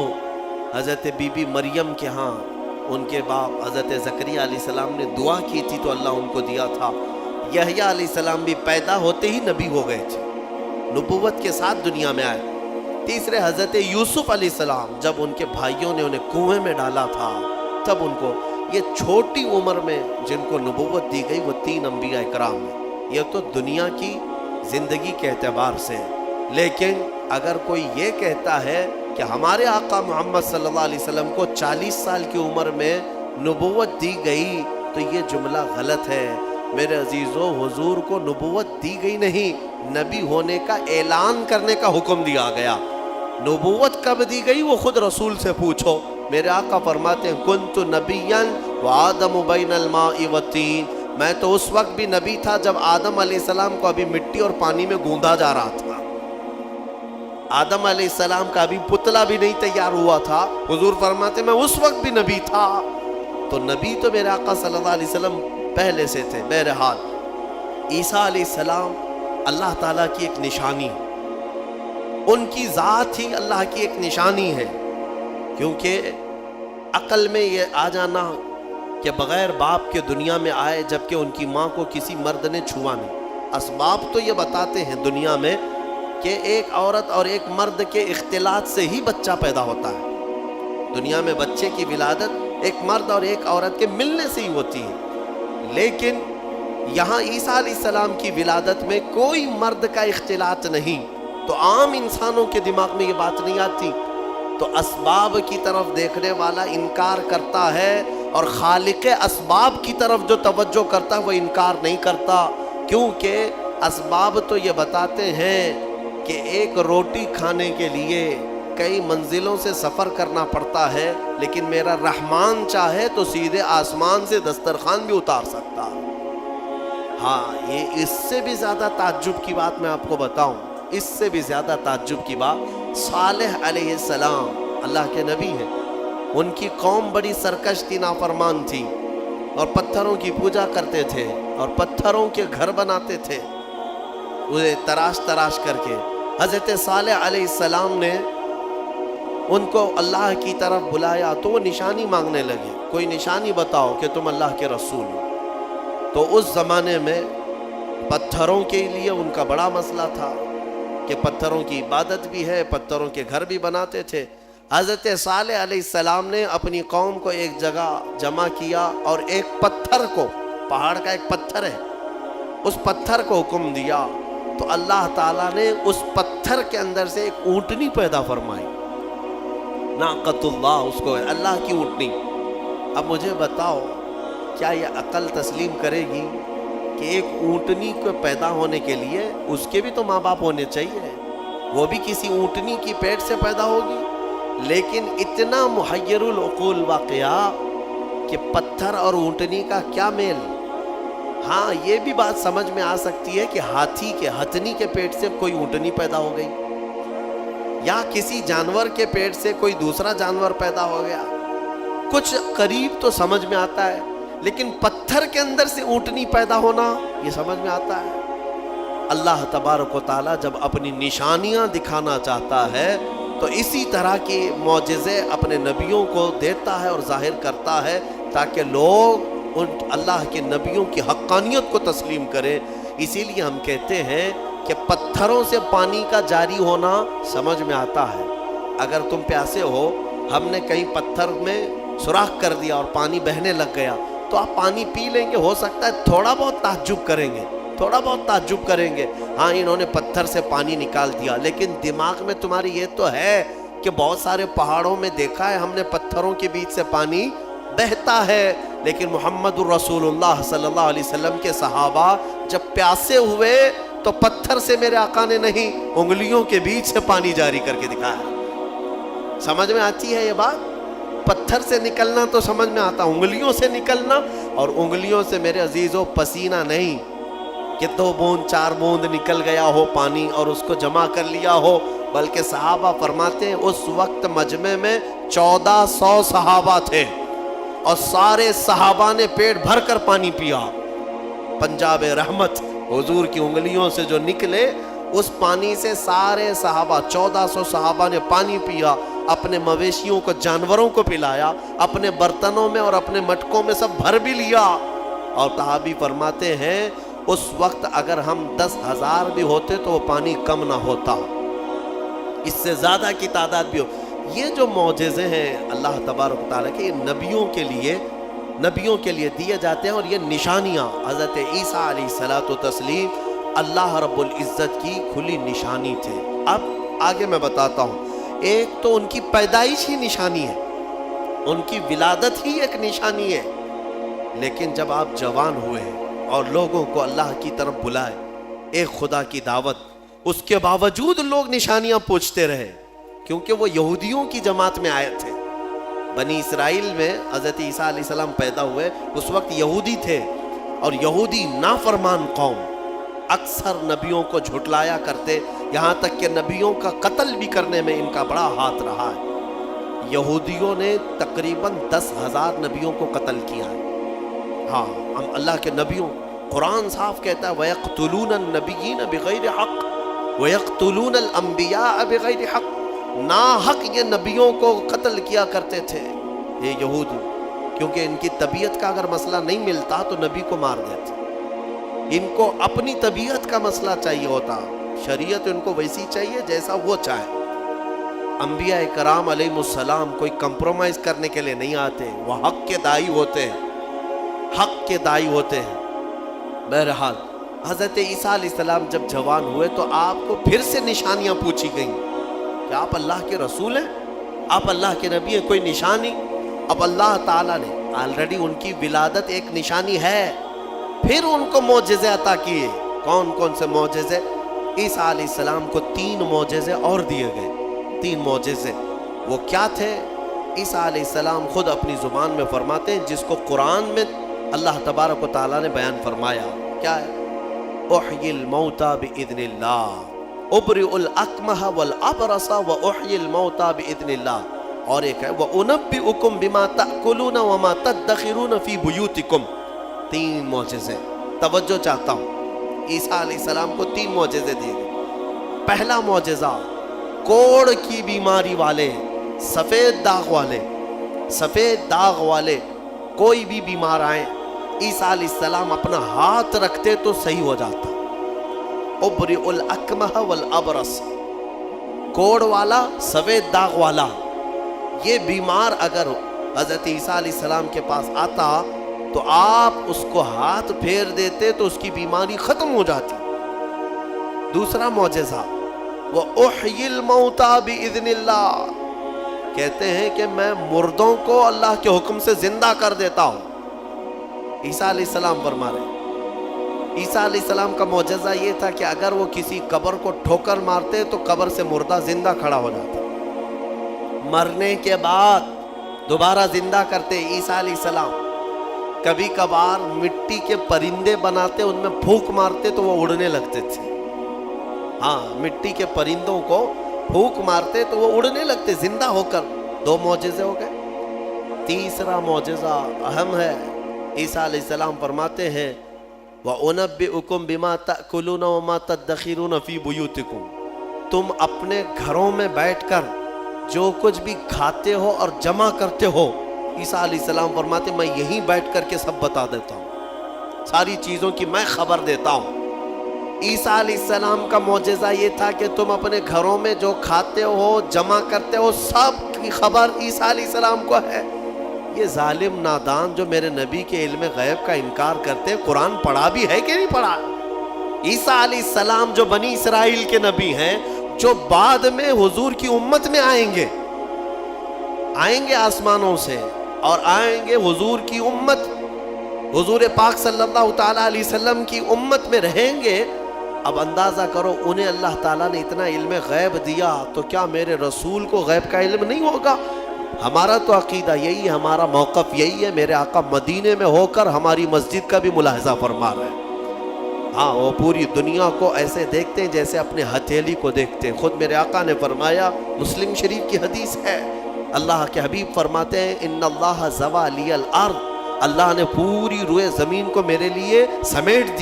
حضرت بی بی مریم کے ہاں ان کے باپ حضرت زکریا علیہ السلام نے دعا کی تھی تو اللہ ان کو دیا تھا۔ یحییٰ علیہ السلام بھی پیدا ہوتے ہی نبی ہو گئے تھے، نبوت کے ساتھ دنیا میں آئے۔ تیسرے حضرت یوسف علیہ السلام، جب ان کے بھائیوں نے انہیں کنویں میں ڈالا تھا تب ان کو، یہ چھوٹی عمر میں جن کو نبوت دی گئی وہ 3 انبیاء کرام ہیں۔ یہ تو دنیا کی زندگی کے اعتبار سے، لیکن اگر کوئی یہ کہتا ہے کہ ہمارے آقا محمد صلی اللہ علیہ وسلم کو 40 سال کی عمر میں نبوت دی گئی تو یہ جملہ غلط ہے۔ میرے عزیزو، حضور کو نبوت دی گئی نہیں، نبی ہونے کا اعلان کرنے کا حکم دیا گیا۔ نبوت کب دی گئی وہ خود رسول سے پوچھو۔ میرے آقا فرماتے ہیں کنت نبیًا وآدم بین الماء والطین، میں تو اس وقت بھی نبی تھا جب آدم علیہ السلام کو ابھی مٹی اور پانی میں گوندا جا رہا تھا۔ آدم علیہ السلام کا ابھی پتلا بھی نہیں تیار ہوا تھا، حضور فرماتے میں اس وقت بھی نبی تھا۔ تو نبی تو میرے آقا صلی اللہ علیہ وسلم پہلے سے تھے۔ بہرحال عیسیٰ علیہ السلام اللہ تعالیٰ کی ایک نشانی، ان کی ذات ہی اللہ کی ایک نشانی ہے، کیونکہ عقل میں یہ آ جانا کہ بغیر باپ کے دنیا میں آئے جبکہ ان کی ماں کو کسی مرد نے چھوا نہیں۔ اسباب تو یہ بتاتے ہیں دنیا میں کہ ایک عورت اور ایک مرد کے اختلاط سے ہی بچہ پیدا ہوتا ہے۔ دنیا میں بچے کی ولادت ایک مرد اور ایک عورت کے ملنے سے ہی ہوتی ہے، لیکن یہاں عیسیٰ علیہ السلام کی ولادت میں کوئی مرد کا اختلاط نہیں، تو عام انسانوں کے دماغ میں یہ بات نہیں آتی۔ تو اسباب کی طرف دیکھنے والا انکار کرتا ہے اور خالق اسباب کی طرف جو توجہ کرتا ہے وہ انکار نہیں کرتا، کیونکہ اسباب تو یہ بتاتے ہیں کہ ایک روٹی کھانے کے لیے کئی منزلوں سے سفر کرنا پڑتا ہے، لیکن میرا رحمان چاہے تو سیدھے آسمان سے دسترخوان بھی اتار سکتا۔ ہاں یہ اس سے بھی زیادہ تعجب کی بات میں آپ کو بتاؤں، اس سے بھی زیادہ تعجب کی بات، صالح علیہ السلام اللہ کے نبی ہیں، ان کی قوم بڑی سرکش تھی، نافرمان تھی، اور پتھروں کی پوجا کرتے تھے اور پتھروں کے گھر بناتے تھے انہیں تراش تراش کر کے۔ حضرت صالح علیہ السلام نے ان کو اللہ کی طرف بلایا تو وہ نشانی مانگنے لگے، کوئی نشانی بتاؤ کہ تم اللہ کے رسول ہو۔ تو اس زمانے میں پتھروں کے لیے ان کا بڑا مسئلہ تھا کہ پتھروں کی عبادت بھی ہے، پتھروں کے گھر بھی بناتے تھے۔ حضرت صالح علیہ السلام نے اپنی قوم کو ایک جگہ جمع کیا اور ایک پتھر کو، پہاڑ کا ایک پتھر ہے، اس پتھر کو حکم دیا تو اللہ تعالیٰ نے اس پتھر کے اندر سے ایک اونٹنی پیدا فرمائی، ناقۃ اللہ، اس کو اللہ کی اونٹنی۔ اب مجھے بتاؤ کیا یہ عقل تسلیم کرے گی کہ ایک اونٹنی کو پیدا ہونے کے لیے اس کے بھی تو ماں باپ ہونے چاہیے، وہ بھی کسی اونٹنی کی پیٹ سے پیدا ہوگی؟ لیکن اتنا محیر العقول واقعہ کہ پتھر اور اونٹنی کا کیا میل۔ ہاں یہ بھی بات سمجھ میں آ سکتی ہے کہ ہاتھی کے، ہتھنی کے پیٹ سے کوئی اونٹنی پیدا ہو گئی، یا کسی جانور کے پیٹ سے کوئی دوسرا جانور پیدا ہو گیا، کچھ قریب تو سمجھ میں آتا ہے، لیکن پتھر کے اندر سے اونٹنی پیدا ہونا یہ سمجھ میں آتا ہے؟ اللہ تبارک و تعالیٰ جب اپنی نشانیاں دکھانا چاہتا ہے تو اسی طرح کے معجزے اپنے نبیوں کو دیتا ہے اور ظاہر کرتا ہے تاکہ لوگ ان اللہ کے نبیوں کی حقانیت کو تسلیم کریں۔ اسی لیے ہم کہتے ہیں کہ پتھروں سے پانی کا جاری ہونا سمجھ میں آتا ہے۔ اگر تم پیاسے ہو، ہم نے کہیں پتھر میں سوراخ کر دیا اور پانی بہنے لگ گیا تو آپ پانی پی لیں گے، ہو سکتا ہے تھوڑا بہت تعجب کریں گے، تھوڑا بہت تعجب کریں گے، ہاں انہوں نے پتھر سے پانی نکال دیا، لیکن دماغ میں تمہاری یہ تو ہے کہ بہت سارے پہاڑوں میں دیکھا ہے ہم نے پتھروں کے بیچ سے پانی بہتا ہے۔ لیکن محمد الرسول اللہ صلی اللہ علیہ وسلم کے صحابہ جب پیاسے ہوئے تو پتھر سے میرے آقا نے نہیں، انگلیوں کے بیچ سے پانی جاری کر کے دکھایا۔ سمجھ میں آتی ہے یہ بات؟ پتھر سے نکلنا تو سمجھ میں آتا، انگلیوں سے نکلنا، اور انگلیوں سے میرے عزیزو پسینہ نہیں کہ 2 بوند 4 بوند نکل گیا ہو پانی اور اس کو جمع کر لیا ہو، بلکہ صحابہ فرماتے ہیں اس وقت مجمع میں 1400 صحابہ تھے اور سارے صحابہ نے پیٹ بھر کر پانی پیا۔ پنجاب رحمت حضور کی انگلیوں سے جو نکلے اس پانی سے سارے صحابہ 1400 صحابہ نے پانی پیا، اپنے مویشیوں کو، جانوروں کو پلایا، اپنے برتنوں میں اور اپنے مٹکوں میں سب بھر بھی لیا۔ اور صحابی فرماتے ہیں اس وقت اگر ہم 10,000 بھی ہوتے تو وہ پانی کم نہ ہوتا، اس سے زیادہ کی تعداد بھی ہو۔ یہ جو معجزے ہیں اللہ تبارک و تعالیٰ کے نبیوں کے لیے دیے جاتے ہیں، اور یہ نشانیاں حضرت عیسیٰ علیہ الصلوۃ والتسلیم اللہ رب العزت کی کھلی نشانی تھے۔ اب آگے میں بتاتا ہوں، ایک تو ان کی پیدائش ہی نشانی ہے، ان کی ولادت ہی ایک نشانی ہے، لیکن جب آپ جوان ہوئے اور لوگوں کو اللہ کی طرف بلائے، ایک خدا کی دعوت، اس کے باوجود لوگ نشانیاں پوچھتے رہے کیونکہ وہ یہودیوں کی جماعت میں آئے تھے۔ بنی اسرائیل میں حضرت عیسیٰ علیہ السلام پیدا ہوئے، اس وقت یہودی تھے، اور یہودی نافرمان قوم اکثر نبیوں کو جھٹلایا کرتے، یہاں تک کہ نبیوں کا قتل بھی کرنے میں ان کا بڑا ہاتھ رہا ہے۔ یہودیوں نے تقریباً 10,000 نبیوں کو قتل کیا ہے۔ ہاں ہم اللہ کے نبیوں، قرآن صاف کہتا ہے وَيَقْتُلُونَ النَّبِيِّينَ بِغَيْرِ حَقٍّ وَيَقْتُلُونَ الْأَنْبِيَاءَ بِغَيْرِ حَقٍّ، نا حق یہ نبیوں کو قتل کیا کرتے تھے یہ یہودی، کیونکہ ان کی طبیعت کا اگر مسئلہ نہیں ملتا تو نبی کو مار دیتے، ان کو اپنی طبیعت کا مسئلہ چاہیے ہوتا، شریعت ان کو ویسی چاہیے جیسا وہ چاہے۔ انبیاء کرام علیہ السلام کوئی کمپرومائز کرنے کے لیے نہیں آتے، وہ حق کے داعی ہوتے ہیں، حق کے داعی ہوتے ہیں۔ بہرحال حضرت عیسیٰ علیہ السلام جب جوان ہوئے تو آپ کو پھر سے نشانیاں پوچھی گئیں کہ آپ اللہ کے رسول ہیں، آپ اللہ کے نبی ہیں، کوئی نشانی؟ اب اللہ تعالیٰ نے آلریڈی ان کی ولادت ایک نشانی ہے، پھر ان کو معجزے عطا کیے۔ کون کون سے معجزے؟ عیسیٰ علیہ السلام کو 3 معجزے اور دیے گئے، 3 معجزے۔ وہ کیا تھے؟ عیسیٰ علیہ السلام خود اپنی زبان میں فرماتے ہیں، جس کو قرآن میں اللہ تبارک و تعالیٰ نے بیان فرمایا کیا ہے؟ احیی الموتى باذن اللہ، ابرئ الاکمہ والابرص واحیی الموتى باذن اللہ، اور ایک ہے وانبئکم بما تاکلون وما تدخرون فی بیوتکم۔ تین معجزے، توجہ چاہتا ہوں، عیسیٰ علیہ السلام کو تین معجزے دیے گئے۔ پہلا معجزہ، کوڑ کی بیماری والے، سفید داغ والے کوئی بھی بیمار آئیں، عیسیٰ علیہ السلام اپنا ہاتھ رکھتے تو صحیح ہو جاتا۔ ابرئ الاکمہ والابرص، کوڑ والا، سفید داغ والا، یہ بیمار اگر حضرت عیسیٰ علیہ السلام کے پاس آتا تو آپ اس کو ہاتھ پھیر دیتے تو اس کی بیماری ختم ہو جاتی۔ دوسرا معجزہ، وَأُحْيِي الْمَوْتَى بِإِذْنِ اللَّهِ، کہتے ہیں کہ میں مردوں کو اللہ کے حکم سے زندہ کر دیتا ہوں۔ عیسیٰ علیہ السلام فرما رہے ہیں، عیسیٰ علیہ السلام کا معجزہ یہ تھا کہ اگر وہ کسی قبر کو ٹھوکر مارتے تو قبر سے مردہ زندہ کھڑا ہو جاتا، مرنے کے بعد دوبارہ زندہ کرتے عیسیٰ علیہ السلام۔ کبھی کبھار مٹی کے پرندے بناتے، ان میں پھونک مارتے تو وہ اڑنے لگتے تھے۔ ہاں، مٹی کے پرندوں کو پھونک مارتے تو وہ اڑنے لگتے زندہ ہو کر۔ دو معجزے ہو گئے۔ تیسرا معجزہ اہم ہے، عیسیٰ علیہ السلام فرماتے ہیں وَأُنَبِّئُكُم بِمَا تَأْكُلُونَ وَمَا تَدَّخِرُونَ فِي بُيُوتِكُمْ، تم اپنے گھروں میں بیٹھ کر جو کچھ بھی کھاتے ہو اور جمع کرتے ہو، عیسیٰ علیہ السلام فرماتے میں یہیں بیٹھ کر کے سب بتا دیتا ہوں، ساری چیزوں کی میں خبر دیتا ہوں۔ عیسیٰ علیہ السلام کا معجزہ یہ تھا کہ تم اپنے گھروں میں جو کھاتے ہو، جمع کرتے ہو، سب کی خبر عیسیٰ علیہ السلام کو ہے۔ یہ ظالم نادان جو میرے نبی کے علم غیب کا انکار کرتے، قرآن پڑھا بھی ہے کہ نہیں پڑھا؟ عیسیٰ علیہ السلام جو بنی اسرائیل کے نبی ہیں، جو بعد میں حضور کی امت میں آئیں گے آسمانوں سے، اور آئیں گے حضور کی امت، حضور پاک صلی اللہ تعالیٰ علیہ وسلم کی امت میں رہیں گے۔ اب اندازہ کرو، انہیں اللہ تعالیٰ نے اتنا علم غیب دیا تو کیا میرے رسول کو غیب کا علم نہیں ہوگا؟ ہمارا تو عقیدہ یہی ہے، ہمارا موقف یہی ہے، میرے آقا مدینے میں ہو کر ہماری مسجد کا بھی ملاحظہ فرما رہے ہیں۔ ہاں، وہ پوری دنیا کو ایسے دیکھتے ہیں جیسے اپنے ہتھیلی کو دیکھتے ہیں۔ خود میرے آقا نے فرمایا، مسلم شریف کی حدیث ہے، اللہ کے حبیب فرماتے ہیں ان اللہ زوى لی الارض، اللہ نے پوری روئے زمین کو میرے لیے سمیٹ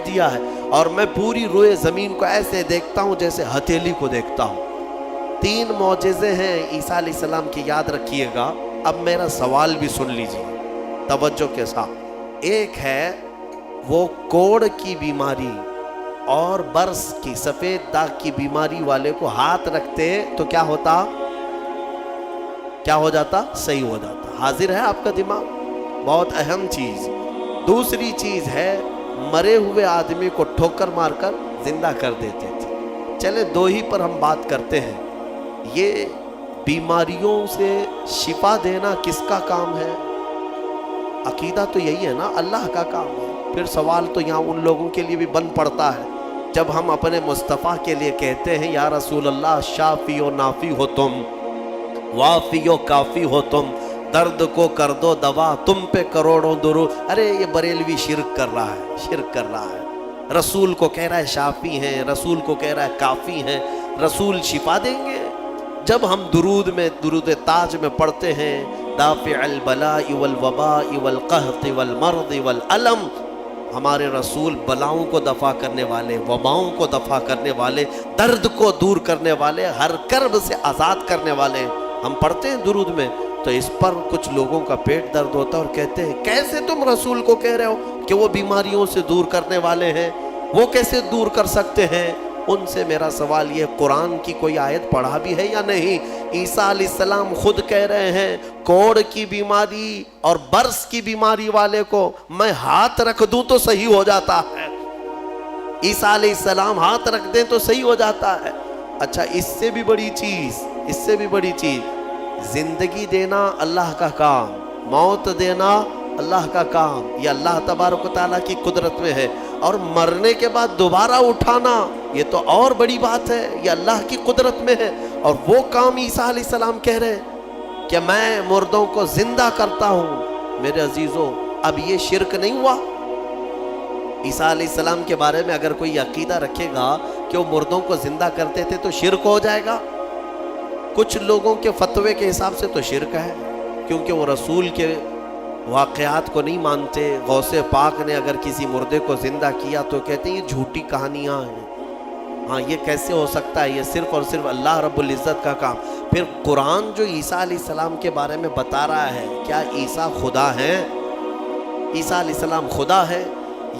دیا ہے، اور میں پوری روئے زمین کو ایسے دیکھتا ہوں جیسے ہتھیلی کو دیکھتا ہوں۔ تین معجزے ہیں عیسیٰ علیہ السلام کی، یاد رکھیے گا۔ اب میرا سوال بھی سن لیجیے توجہ کے ساتھ۔ ایک ہے وہ کوڑ کی بیماری اور برس کی، سفید داغ کی بیماری والے کو ہاتھ رکھتے تو کیا ہوتا؟ صحیح ہو جاتا۔ حاضر ہے آپ کا دماغ؟ بہت اہم چیز۔ دوسری چیز ہے، مرے ہوئے آدمی کو ٹھوکر مار کر زندہ کر دیتے تھے۔ چلے دو ہی پر ہم بات کرتے ہیں۔ یہ بیماریوں سے شفا دینا کس کا کام ہے؟ عقیدہ تو یہی ہے نا، اللہ کا کام ہے۔ پھر سوال تو یہاں ان لوگوں کے لیے بھی بن پڑتا ہے جب ہم اپنے مصطفیٰ کے لیے کہتے ہیں یا رسول اللہ شافی و نافی ہو تم، وافی و کافی ہو تم، درد کو کر دو دوا، تم پہ کروڑوں درود۔ ارے یہ بریلوی شرک کر رہا ہے۔ رسول کو کہہ رہا ہے شافی ہیں، رسول کو کہہ رہا ہے کافی ہیں، رسول شفا دیں گے؟ جب ہم درود تاج میں پڑھتے ہیں دافع البلاء والوباء والقحط والمرض والالم، ہمارے رسول بلاؤں کو دفع کرنے والے، وباؤں کو دفع کرنے والے، درد کو دور کرنے والے، ہر کرب سے آزاد کرنے والے، ہم پڑھتے ہیں درود میں۔ تو اس پر کچھ لوگوں کا پیٹ درد ہوتا ہے اور کہتے ہیں کیسے تم رسول کو کہہ رہے ہو کہ وہ بیماریوں سے دور کرنے والے ہیں، وہ کیسے دور کر سکتے ہیں؟ ان سے میرا سوال یہ، قرآن کی کوئی آیت پڑھا بھی ہے یا نہیں؟ عیسیٰ علیہ السلام خود کہہ رہے ہیں کوڑ کی بیماری اور برس کی بیماری والے کو میں ہاتھ رکھ دوں تو صحیح ہو جاتا ہے۔ عیسیٰ علیہ السلام ہاتھ رکھ دیں تو صحیح ہو جاتا ہے۔ اچھا، اس سے بھی بڑی چیز، زندگی دینا اللہ کا کام، موت دینا اللہ کا کام، یہ اللہ تبارک و تعالیٰ کی قدرت میں ہے، اور مرنے کے بعد دوبارہ اٹھانا یہ تو اور بڑی بات ہے، یہ اللہ کی قدرت میں ہے۔ اور وہ کام عیسیٰ علیہ السلام کہہ رہے ہیں کہ میں مردوں کو زندہ کرتا ہوں۔ میرے عزیزوں، اب یہ شرک نہیں ہوا؟ عیسیٰ علیہ السلام کے بارے میں اگر کوئی عقیدہ رکھے گا کہ وہ مردوں کو زندہ کرتے تھے تو شرک ہو جائے گا. کچھ لوگوں کے فتوے کے حساب سے تو شرک ہے، کیونکہ وہ رسول کے واقعات کو نہیں مانتے. غوث پاک نے اگر کسی مردے کو زندہ کیا تو کہتے ہیں یہ جھوٹی کہانیاں ہیں. ہاں یہ کیسے ہو سکتا ہے؟ یہ صرف اور صرف اللہ رب العزت کا کام. پھر قرآن جو عیسیٰ علیہ السلام کے بارے میں بتا رہا ہے، کیا عیسیٰ خدا ہیں؟ عیسیٰ علیہ السلام خدا ہے؟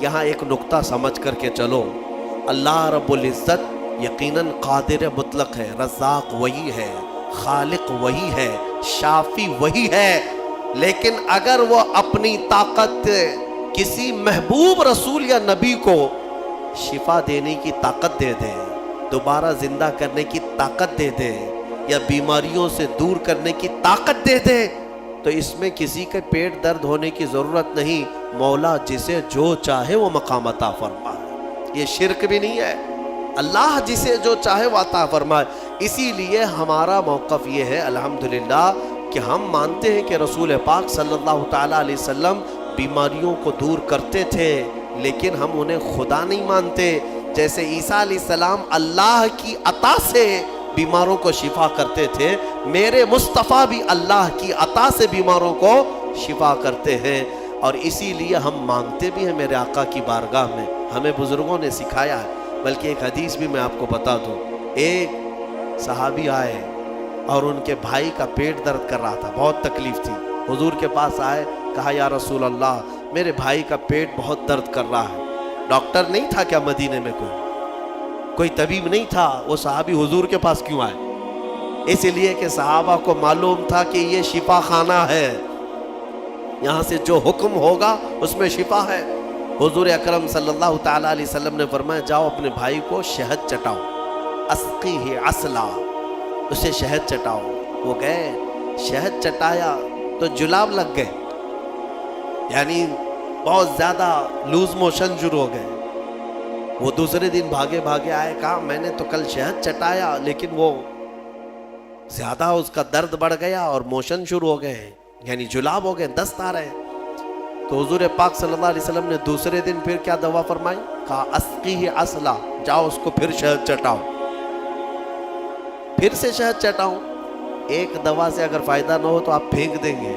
یہاں ایک نقطہ سمجھ کر کے چلو. اللہ رب العزت یقیناً قادر مطلق ہے، رزاق وہی ہے، خالق وہی ہے، شافی وہی ہے. لیکن اگر وہ اپنی طاقت کسی محبوب رسول یا نبی کو شفا دینے کی طاقت دے دے، دوبارہ زندہ کرنے کی طاقت دے دے، یا بیماریوں سے دور کرنے کی طاقت دے دے، تو اس میں کسی کے پیٹ درد ہونے کی ضرورت نہیں. مولا جسے جو چاہے وہ مقام عطا فرمائے. یہ شرک بھی نہیں ہے. اللہ جسے جو چاہے وہ عطا فرمائے. اسی لیے ہمارا موقف یہ ہے الحمدللہ کہ ہم مانتے ہیں کہ رسول پاک صلی اللہ تعالیٰ علیہ وسلم بیماریوں کو دور کرتے تھے، لیکن ہم انہیں خدا نہیں مانتے. جیسے عیسیٰ علیہ السلام اللہ کی عطا سے بیماروں کو شفا کرتے تھے، میرے مصطفیٰ بھی اللہ کی عطا سے بیماروں کو شفا کرتے ہیں. اور اسی لیے ہم مانگتے بھی ہیں میرے آقا کی بارگاہ میں. ہمیں بزرگوں نے سکھایا ہے. بلکہ ایک حدیث بھی میں آپ کو بتا دوں. ایک صحابی آئے اور ان کے بھائی کا پیٹ درد کر رہا تھا، بہت تکلیف تھی. حضور کے پاس آئے، کہا یا رسول اللہ میرے بھائی کا پیٹ بہت درد کر رہا ہے. ڈاکٹر نہیں تھا کیا مدینے میں؟ کوئی طبیب نہیں تھا. وہ صحابی حضور کے پاس کیوں آئے؟ اس لیے کہ صحابہ کو معلوم تھا کہ یہ شفا خانہ ہے، یہاں سے جو حکم ہوگا اس میں شفا ہے. حضور اکرم صلی اللہ تعالیٰ علیہ وسلم نے فرمایا جاؤ اپنے بھائی کو شہد چٹاؤ، اسقیہ عسلا، اسے شہد چٹاؤ. وہ گئے، شہد چٹایا تو جلاب لگ گئے، یعنی بہت زیادہ لوز موشن شروع ہو گئے. وہ دوسرے دن بھاگے بھاگے آئے، کہا میں نے تو کل شہد چٹایا لیکن وہ زیادہ اس کا درد بڑھ گیا اور موشن شروع ہو گئے، یعنی جلاب ہو گئے، دست آ رہے. تو حضور پاک صلی اللہ علیہ وسلم نے دوسرے دن پھر کیا دوا فرمائی؟ کہا اسقیہ عسلا، جاؤ اس کو پھر شہد چٹاؤ. پھر سے شہد چٹاؤ. ایک دوا سے اگر فائدہ نہ ہو تو آپ پھینک دیں گے.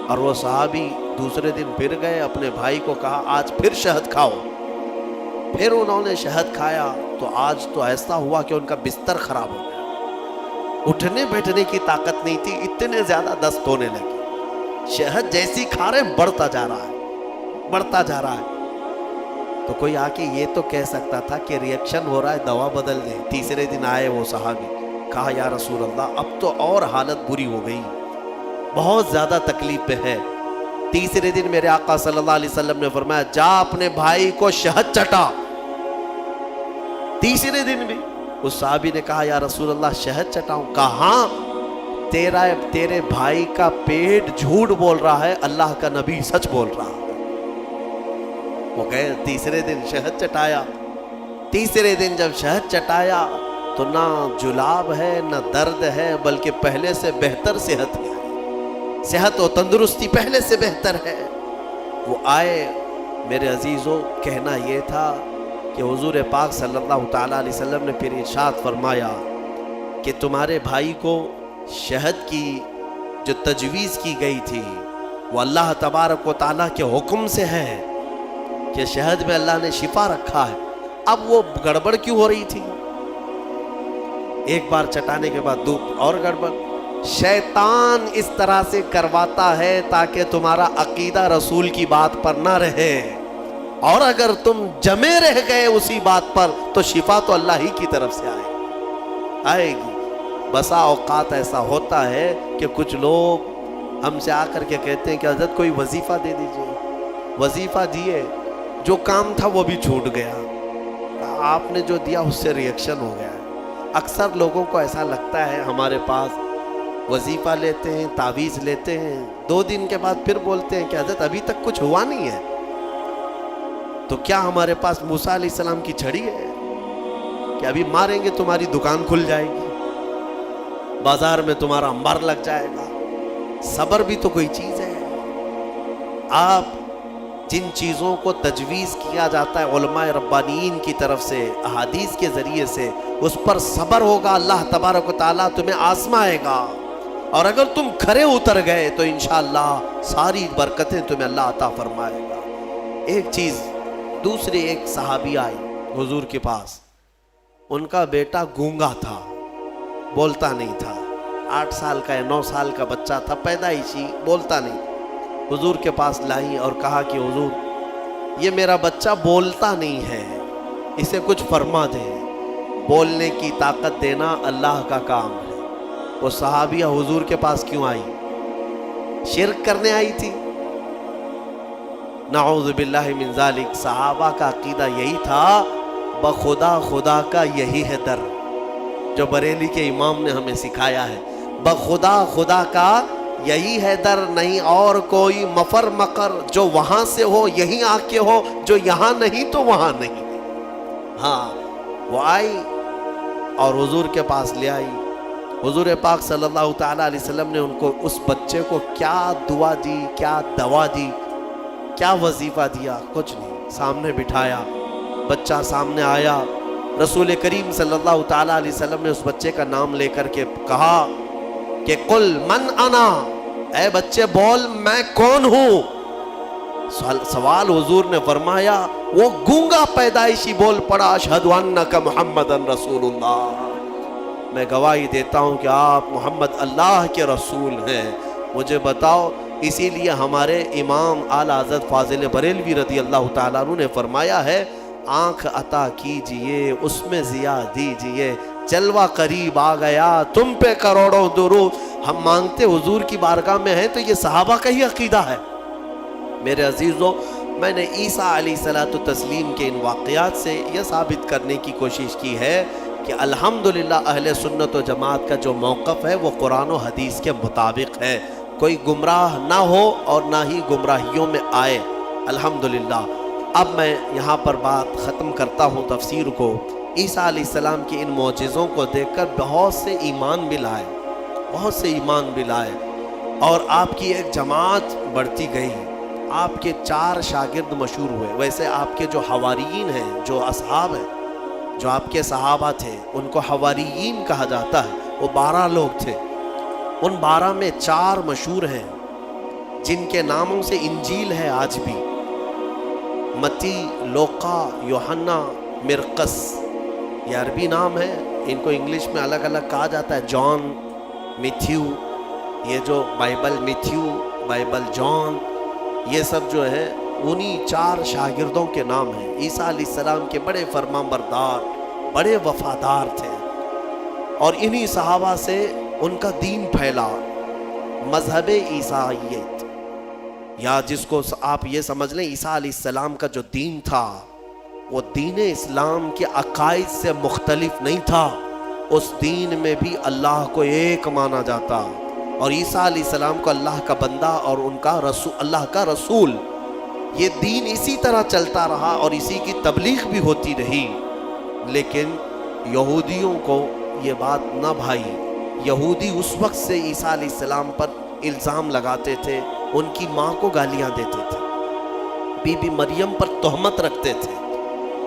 اور وہ صحابی دوسرے دن پھر گئے، اپنے بھائی کو کہا آج پھر شہد کھاؤ. پھر انہوں نے شہد کھایا تو آج تو ایسا ہوا کہ ان کا بستر خراب ہو گیا، اٹھنے بیٹھنے کی طاقت نہیں تھی، اتنے زیادہ دست ہونے لگے. شہد جیسی کھا رہے بڑھتا جا رہا ہے، بڑھتا جا رہا ہے. تو کوئی آ کے یہ تو کہہ سکتا تھا کہ ریئیکشن ہو رہا ہے دوا بدل دیں. تیسرے دن آئے وہ صحابی، کہا یا رسول اللہ اب تو اور حالت بری ہو گئی، بہت زیادہ تکلیف پہ ہے. تیسرے دن میرے آقا صلی اللہ علیہ وسلم نے فرمایا جا اپنے بھائی کو شہد چٹا. تیسرے دن بھی اس صحابی نے کہا یا رسول اللہ شہد چٹاؤں؟ کہا ہاں، تیرے بھائی کا پیٹ جھوٹ بول رہا ہے، اللہ کا نبی سچ بول رہا. وہ گئے تیسرے دن شہد چٹایا. تیسرے دن جب شہد چٹایا تو نہ جلاب ہے نہ درد ہے، بلکہ پہلے سے بہتر صحت ہے، صحت و تندرستی پہلے سے بہتر ہے. وہ آئے میرے عزیزوں، کہنا یہ تھا کہ حضور پاک صلی اللہ تعالیٰ علیہ وسلم نے پھر ارشاد فرمایا کہ تمہارے بھائی کو شہد کی جو تجویز کی گئی تھی وہ اللہ تبارک و تعالیٰ کے حکم سے ہے کہ شہد میں اللہ نے شفا رکھا ہے. اب وہ گڑبڑ کیوں ہو رہی تھی؟ ایک بار چٹانے کے بعد اور گڑبڑ. شیطان اس طرح سے کرواتا ہے تاکہ تمہارا عقیدہ رسول کی بات پر نہ رہے، اور اگر تم جمے رہ گئے اسی بات پر تو شفا تو اللہ ہی کی طرف سے آئے گی. بسا اوقات ایسا ہوتا ہے کہ کچھ لوگ ہم سے آ کر کے کہتے ہیں کہ حضرت کوئی وظیفہ دے دیجئے. وظیفہ دیے، جو کام تھا وہ بھی چھوٹ گیا، آپ نے جو دیا اس سے ریئیکشن ہو گیا. اکثر لوگوں کو ایسا لگتا ہے ہمارے پاس وظیفہ لیتے ہیں، تعویذ لیتے ہیں، 2 دن کے بعد پھر بولتے ہیں کہ حضرت ابھی تک کچھ ہوا نہیں ہے. تو کیا ہمارے پاس موسیٰ علیہ السلام کی چھڑی ہے کہ ابھی ماریں گے تمہاری دکان کھل جائے گی، بازار میں تمہارا انبار لگ جائے گا؟ صبر بھی تو کوئی چیز ہے. آپ جن چیزوں کو تجویز کیا جاتا ہے علماء ربانیین کی طرف سے احادیث کے ذریعے سے، اس پر صبر ہوگا، اللہ تبارک و تعالیٰ تمہیں آزمائے گا، اور اگر تم کھرے اتر گئے تو انشاءاللہ ساری برکتیں تمہیں اللہ عطا فرمائے گا۔ ایک چیز دوسری، ایک صحابی آئی حضور کے پاس، ان کا بیٹا گونگا تھا، بولتا نہیں تھا، 8 سال کا یا 9 سال کا بچہ تھا، پیدائشی، بولتا نہیں تھا۔ حضور کے پاس لائی اور کہا کہ حضور یہ میرا بچہ بولتا نہیں ہے، اسے کچھ فرما دیں، بولنے کی طاقت دینا اللہ کا کام ہے۔ وہ صحابیہ حضور کے پاس کیوں آئی؟ شرک کرنے آئی تھی؟ نعوذ باللہ من ذالک۔ صحابہ کا عقیدہ یہی تھا، بخدا خدا کا یہی ہے در، جو بریلی کے امام نے ہمیں سکھایا ہے، بخدا خدا کا یہی ہے در، نہیں اور کوئی مفر مقر، جو وہاں سے ہو یہیں آ کے ہو، جو یہاں نہیں تو وہاں نہیں۔ ہاں وہ آئی اور حضور کے پاس لے آئی۔ حضور پاک صلی اللہ تعالیٰ علیہ وسلم نے ان کو، اس بچے کو کیا دعا دی، کیا دوا دی، کیا وظیفہ دیا؟ کچھ نہیں، سامنے بٹھایا، بچہ سامنے آیا، رسول کریم صلی اللہ تعالیٰ علیہ وسلم نے اس بچے کا نام لے کر کے کہا کہ قل من انا، اے بچے بول میں کون ہوں۔ سوال حضور نے فرمایا، وہ گونگا پیدائشی بول پڑا، اشہد انک محمد رسول اللہ، میں گواہی دیتا ہوں کہ آپ محمد اللہ کے رسول ہیں، مجھے بتاؤ۔ اسی لیے ہمارے امام اعلیٰ حضرت فاضل بریلوی رضی اللہ تعالیٰ عنہ نے فرمایا ہے، آنکھ عطا کیجئے اس میں ضیاء دیجئے، جلوہ قریب آ گیا تم پہ کروڑوں درود۔ ہم مانگتے حضور کی بارگاہ میں ہیں تو یہ صحابہ کا ہی عقیدہ ہے۔ میرے عزیزوں، میں نے عیسیٰ علیہ الصلوۃ والتسلیم کے ان واقعات سے یہ ثابت کرنے کی کوشش کی ہے کہ الحمدللہ اہل سنت و جماعت کا جو موقف ہے وہ قرآن و حدیث کے مطابق ہے، کوئی گمراہ نہ ہو اور نہ ہی گمراہیوں میں آئے، الحمدللہ۔ اب میں یہاں پر بات ختم کرتا ہوں تفسیر کو۔ عیسیٰ علیہ السلام کے ان معجزوں کو دیکھ کر بہت سے ایمان بھی لائے، بہت سے ایمان بھی لائے، اور آپ کی ایک جماعت بڑھتی گئی۔ آپ کے 4 شاگرد مشہور ہوئے۔ ویسے آپ کے جو حواریین ہیں، جو اصحاب ہیں، جو آپ کے صحابہ تھے، ان کو حواریین کہا جاتا ہے، وہ 12 لوگ تھے۔ ان 12 میں 4 مشہور ہیں جن کے ناموں سے انجیل ہے آج بھی، متی، لوقا، یوحنا، مرقس، یہ عربی نام ہے، ان کو انگلش میں الگ الگ کہا جاتا ہے، جان، میتھیو، یہ جو بائبل میتھیو، بائبل جان، یہ سب جو ہے انہی 4 شاگردوں کے نام ہیں۔ عیسیٰ علیہ السلام کے بڑے فرمان بردار، بڑے وفادار تھے، اور انہی صحابہ سے ان کا دین پھیلا، مذہب عیسائیت، یا جس کو آپ یہ سمجھ لیں عیسیٰ علیہ السلام کا جو دین تھا وہ دین اسلام کے عقائد سے مختلف نہیں تھا، اس دین میں بھی اللہ کو ایک مانا جاتا، اور عیسیٰ علیہ السلام کو اللہ کا بندہ اور ان کا رسول، اللہ کا رسول۔ یہ دین اسی طرح چلتا رہا اور اسی کی تبلیغ بھی ہوتی رہی، لیکن یہودیوں کو یہ بات نہ بھائی۔ یہودی اس وقت سے عیسیٰ علیہ السلام پر الزام لگاتے تھے، ان کی ماں کو گالیاں دیتے تھے، بی بی مریم پر تہمت رکھتے تھے،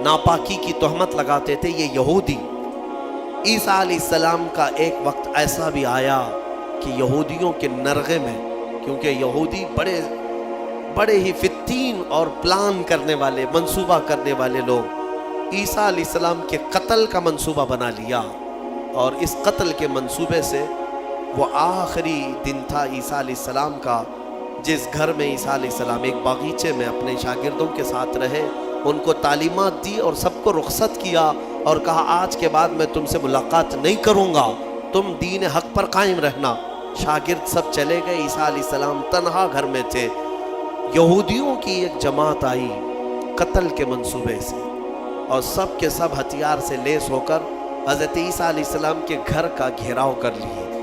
ناپاکی کی تہمت لگاتے تھے یہ یہودی۔ عیسیٰ علیہ السلام کا ایک وقت ایسا بھی آیا کہ یہودیوں کے نرغے میں، کیونکہ یہودی بڑے ہی فتین اور پلان کرنے والے، منصوبہ کرنے والے لوگ، عیسیٰ علیہ السلام کے قتل کا منصوبہ بنا لیا، اور اس قتل کے منصوبے سے وہ آخری دن تھا عیسیٰ علیہ السلام کا، جس گھر میں عیسیٰ علیہ السلام ایک باغیچے میں اپنے شاگردوں کے ساتھ رہے، ان کو تعلیمات دی اور سب کو رخصت کیا، اور کہا آج کے بعد میں تم سے ملاقات نہیں کروں گا، تم دین حق پر قائم رہنا۔ شاگرد سب چلے گئے، عیسیٰ علیہ السلام تنہا گھر میں تھے۔ یہودیوں کی ایک جماعت آئی قتل کے منصوبے سے، اور سب کے سب ہتھیار سے لیس ہو کر حضرت عیسیٰ علیہ السلام کے گھر کا گھیراؤ کر لیے،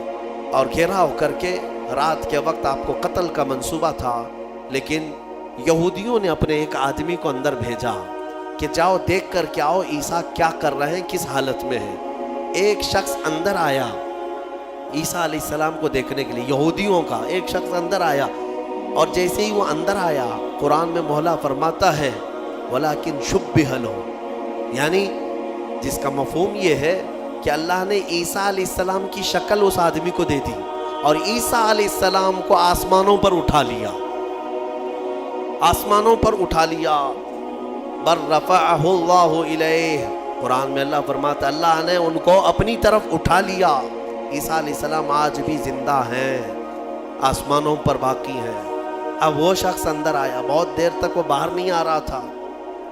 اور گھیراؤ کر کے رات کے وقت آپ کو قتل کا منصوبہ تھا، لیکن یہودیوں نے اپنے ایک آدمی کو اندر بھیجا کہ جاؤ دیکھ کر کے آؤ عیسیٰ کیا کر رہے ہیں، کس حالت میں ہیں۔ ایک شخص اندر آیا عیسیٰ علیہ السلام کو دیکھنے کے لیے، یہودیوں کا ایک شخص اندر آیا، اور جیسے ہی وہ اندر آیا قرآن میں مولا فرماتا ہے وَلَكِنْ شُبِّهَ لَهُ، یعنی جس کا مفہوم یہ ہے کہ اللہ نے عیسیٰ علیہ السلام کی شکل اس آدمی کو دے دی اور عیسیٰ علیہ السلام کو آسمانوں پر اٹھا لیا، آسمانوں پر اٹھا لیا۔ بَلْ رَفَعَهُ اللَّهُ إِلَيْهِ، قرآن میں اللہ فرماتا ہے اللہ نے ان کو اپنی طرف اٹھا لیا۔ عیسیٰ علیہ السلام آج بھی زندہ ہیں، آسمانوں پر باقی ہیں۔ اب وہ شخص اندر آیا، بہت دیر تک وہ باہر نہیں آ رہا تھا،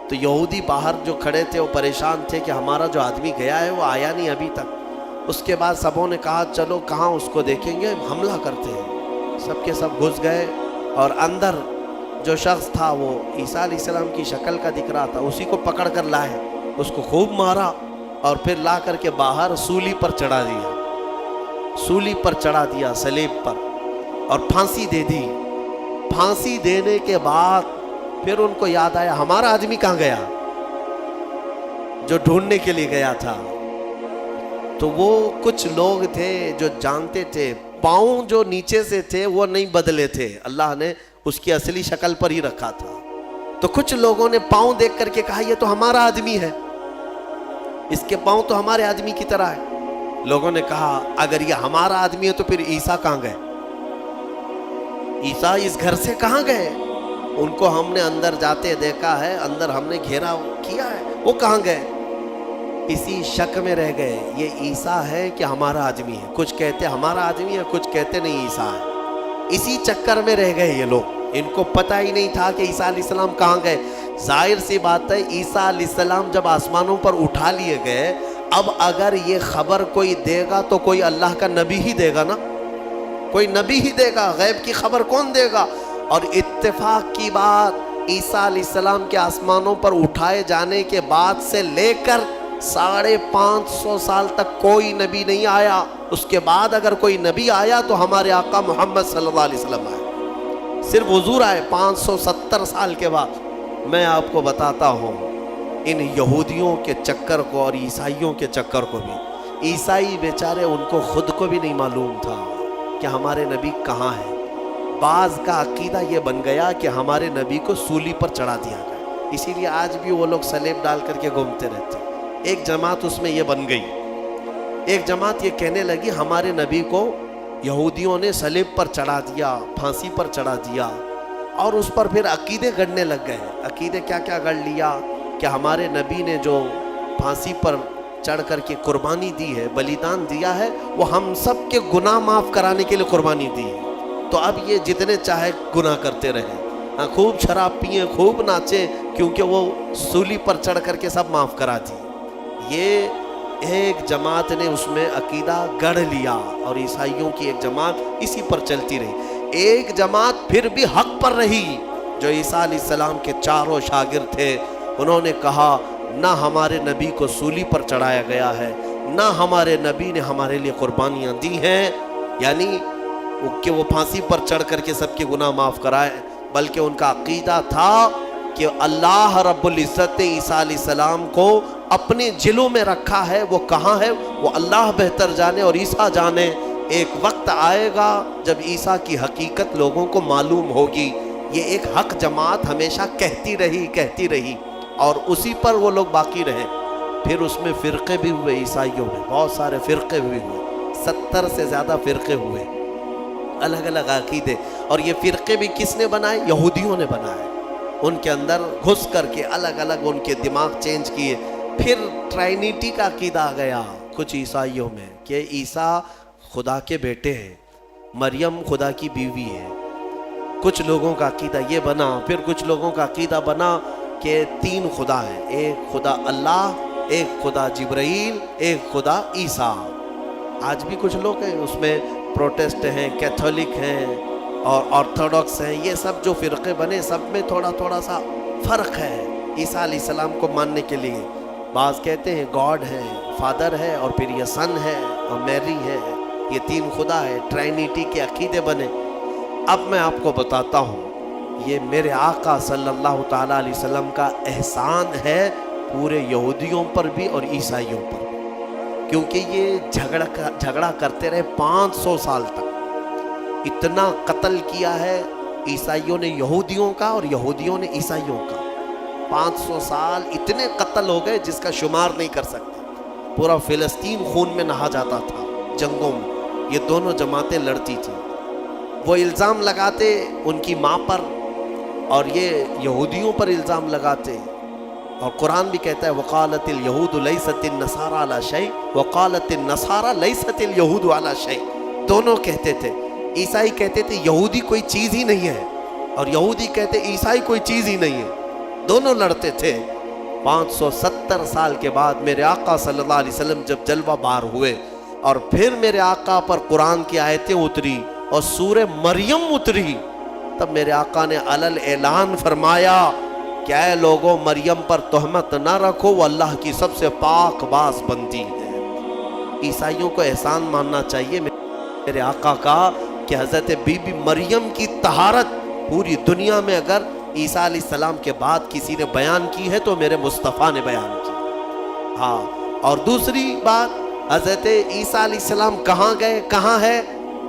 تو یہودی باہر جو کھڑے تھے وہ پریشان تھے کہ ہمارا جو آدمی گیا ہے وہ آیا نہیں ابھی تک۔ اس کے بعد سبوں نے کہا چلو کہاں اس کو دیکھیں گے، حملہ کرتے ہیں۔ سب کے سب گھس گئے اور اندر جو شخص تھا وہ عیسیٰ علیہ السلام کی شکل کا دکھ رہا تھا، اسی کو پکڑ کر لائے، اس کو خوب مارا اور پھر لا کر کے باہر سولی پر چڑھا دیا، سولی پر چڑھا دیا، صلیب پر، اور پھانسی دے دی۔ پھانسی دینے کے بعد پھر ان کو یاد آیا ہمارا آدمی کہاں گیا جو ڈھونڈنے کے لیے گیا تھا۔ تو وہ کچھ لوگ تھے جو جانتے تھے پاؤں جو نیچے سے تھے وہ نہیں بدلے تھے، اللہ نے اس کی اصلی شکل پر ہی رکھا تھا۔ تو کچھ لوگوں نے پاؤں دیکھ کر کے کہا یہ تو ہمارا آدمی ہے، اس کے پاؤں تو ہمارے آدمی کی طرح ہے۔ لوگوں نے کہا اگر یہ ہمارا آدمی ہے تو پھر عیسیٰ کہاں گئے، عیسیٰ اس گھر سے کہاں گئے؟ ان کو ہم نے اندر جاتے دیکھا ہے، اندر ہم نے گھیرا کیا ہے، وہ کہاں گئے؟ اسی شک میں رہ گئے یہ عیسیٰ ہے کہ ہمارا آدمی ہے۔ کچھ کہتے ہمارا آدمی ہے، کچھ کہتے نہیں عیسیٰ ہے۔ اسی چکر میں رہ گئے یہ لوگ، ان کو پتہ ہی نہیں تھا کہ عیسیٰ علیہ السلام کہاں گئے۔ ظاہر سی بات ہے عیسیٰ علیہ السلام جب آسمانوں پر اٹھا لیے گئے، اب اگر یہ خبر کوئی دے گا تو کوئی اللہ کا نبی ہی دے گا نا، کوئی نبی ہی دے گا، غیب کی خبر کون دے گا؟ اور اتفاق کی بات عیسیٰ علیہ السلام کے آسمانوں پر اٹھائے جانے کے بعد سے لے کر 550 سال تک کوئی نبی نہیں آیا۔ اس کے بعد اگر کوئی نبی آیا تو ہمارے آقا محمد صلی اللہ علیہ وسلم آئے، صرف حضور آئے 570 سال کے بعد۔ میں آپ کو بتاتا ہوں ان یہودیوں کے چکر کو اور عیسائیوں کے چکر کو بھی، عیسائی بیچارے ان کو خود کو بھی نہیں معلوم تھا کہ ہمارے نبی کہاں ہے۔ بعض کا عقیدہ یہ بن گیا کہ ہمارے نبی کو سولی پر چڑھا دیا گیا، اسی لیے آج بھی وہ لوگ صلیب ڈال کر کے گھومتے رہتے۔ ایک جماعت اس میں یہ بن گئی، ایک جماعت یہ کہنے لگی ہمارے نبی کو یہودیوں نے صلیب پر چڑھا دیا، پھانسی پر چڑھا دیا، اور اس پر پھر عقیدے گڑنے لگ گئے۔ عقیدے کیا کیا گڑ لیا کہ ہمارے نبی نے جو پھانسی پر چڑھ کر کے قربانی دی ہے، بلیدان دیا ہے، وہ ہم سب کے گناہ معاف کرانے کے لیے قربانی دی ہے، تو اب یہ جتنے چاہے گناہ کرتے رہیں، خوب شراب پئیں، خوب ناچیں، کیونکہ وہ سولی پر چڑھ کر کے سب معاف کرا دی۔ یہ ایک جماعت نے اس میں عقیدہ گڑھ لیا اور عیسائیوں کی ایک جماعت اسی پر چلتی رہی۔ ایک جماعت پھر بھی حق پر رہی جو عیسیٰ علیہ السلام کے چاروں شاگرد تھے، انہوں نے کہا نہ ہمارے نبی کو سولی پر چڑھایا گیا ہے، نہ ہمارے نبی نے ہمارے لیے قربانیاں دی ہیں، یعنی کہ وہ پھانسی پر چڑھ کر کے سب کے گناہ معاف کرائے، بلکہ ان کا عقیدہ تھا کہ اللہ رب العزت نے عیسیٰ علیہ السلام کو اپنے جلوں میں رکھا ہے، وہ کہاں ہے وہ اللہ بہتر جانے اور عیسیٰ جانے۔ ایک وقت آئے گا جب عیسیٰ کی حقیقت لوگوں کو معلوم ہوگی۔ یہ ایک حق جماعت ہمیشہ کہتی رہی اور اسی پر وہ لوگ باقی رہے۔ پھر اس میں فرقے بھی ہوئے، عیسائیوں میں بہت سارے فرقے بھی ہوئے، 70 سے زیادہ فرقے ہوئے، الگ الگ عقیدے۔ اور یہ فرقے بھی کس نے بنائے؟ یہودیوں نے بنائے، ان کے اندر گھس کر کے الگ الگ ان کے دماغ چینج کیے۔ پھر ٹرائنیٹی کا عقیدہ آ گیا کچھ عیسائیوں میں کہ عیسیٰ خدا کے بیٹے ہیں، مریم خدا کی بیوی ہے۔ کچھ لوگوں کا عقیدہ یہ بنا، پھر کچھ لوگوں کا عقیدہ بنا کہ 3 خدا ہیں، ایک خدا اللہ، ایک خدا جبرائیل، ایک خدا عیسیٰ۔ آج بھی کچھ لوگ ہیں اس میں، پروٹسٹ ہیں، کیتھولک ہیں اور آرتھوڈاکس ہیں، یہ سب جو فرقے بنے سب میں تھوڑا سا فرق ہے عیسیٰ علیہ السلام کو ماننے کے لیے۔ بعض کہتے ہیں گاڈ ہے، فادر ہے، اور پھر یہ سن ہے اور میری ہے، یہ 3 خدا ہے، ٹرائنیٹی کے عقیدے بنے۔ اب میں آپ کو بتاتا ہوں یہ میرے آقا صلی اللہ تعالیٰ علیہ وسلم کا احسان ہے پورے یہودیوں پر بھی اور عیسائیوں پر بھی، کیونکہ یہ جھگڑا کرتے رہے 500 سال تک، اتنا قتل کیا ہے عیسائیوں نے یہودیوں کا اور یہودیوں نے عیسائیوں کا 500 سال اتنے قتل ہو گئے جس کا شمار نہیں کر سکتے. پورا فلسطین خون میں نہا جاتا تھا جنگوں میں. یہ دونوں جماعتیں لڑتی تھیں. وہ الزام لگاتے ان کی ماں پر اور یہ یہودیوں پر الزام لگاتے. اور قرآن بھی کہتا ہے وقالت اليہود لیست النصارى علی شیء وقالت النصارى لیست اليہود علی شیء. دونوں کہتے تھے. عیسائی کہتے تھے یہودی کوئی چیز ہی نہیں ہے اور یہودی کہتے عیسائی کوئی چیز ہی نہیں ہے. دونوں لڑتے تھے. 570 سال کے بعد میرے آقا صلی اللہ علیہ وسلم جب جلوہ بار ہوئے اور پھر میرے آقا پر قرآن کی آیتیں اتری اور سورہ مریم اتری, تب میرے آقا نے علل اعلان فرمایا کہ اے لوگوں مریم پر تہمت نہ رکھو, وہ اللہ کی سب سے پاک باز بندی ہے. عیسائیوں کو احسان ماننا چاہیے میرے آقا کا کہ حضرت بی بی مریم کی طہارت پوری دنیا میں اگر عیسیٰ علیہ السلام کے بعد کسی نے بیان کی ہے تو میرے مصطفیٰ نے بیان کی. ہاں, اور دوسری بات حضرت عیسیٰ علیہ السلام کہاں گئے کہاں ہے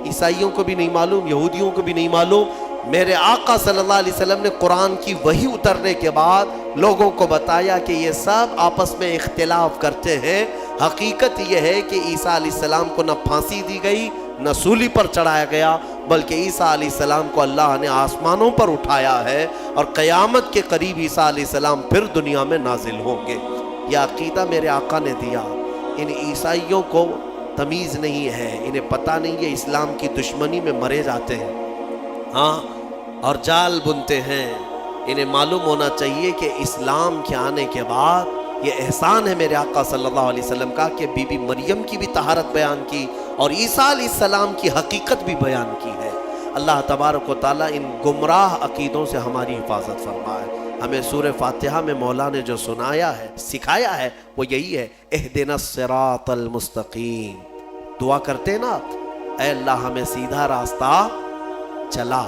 عیسائیوں کو بھی نہیں معلوم, یہودیوں کو بھی نہیں معلوم. میرے آقا صلی اللہ علیہ وسلم نے قرآن کی وحی اترنے کے بعد لوگوں کو بتایا کہ یہ سب آپس میں اختلاف کرتے ہیں. حقیقت یہ ہے کہ عیسیٰ علیہ السلام کو نہ پھانسی دی گئی نہ سولی پر چڑھایا گیا, بلکہ عیسیٰ علیہ السلام کو اللہ نے آسمانوں پر اٹھایا ہے اور قیامت کے قریب عیسیٰ علیہ السلام پھر دنیا میں نازل ہوں گے. یہ عقیدہ میرے آقا نے دیا. ان عیسائیوں کو تمیز نہیں ہے, انہیں پتہ نہیں ہے اسلام کی دشمنی میں مرے جاتے ہیں. ہاں, اور جال بنتے ہیں. انہیں معلوم ہونا چاہیے کہ اسلام کے آنے کے بعد یہ احسان ہے میرے آقا صلی اللہ علیہ وسلم کا کہ بی بی مریم کی بھی طہارت بیان کی اور عیسیٰ علیہ السلام کی حقیقت بھی بیان کی ہے. اللہ تبارک و تعالیٰ ان گمراہ عقیدوں سے ہماری حفاظت فرمائے. ہمیں سورہ فاتحہ میں مولا نے جو سنایا ہے سکھایا ہے وہ یہی ہے اہدنا الصراط المستقیم. دعا کرتے نا, اے اللہ ہمیں سیدھا راستہ چلا,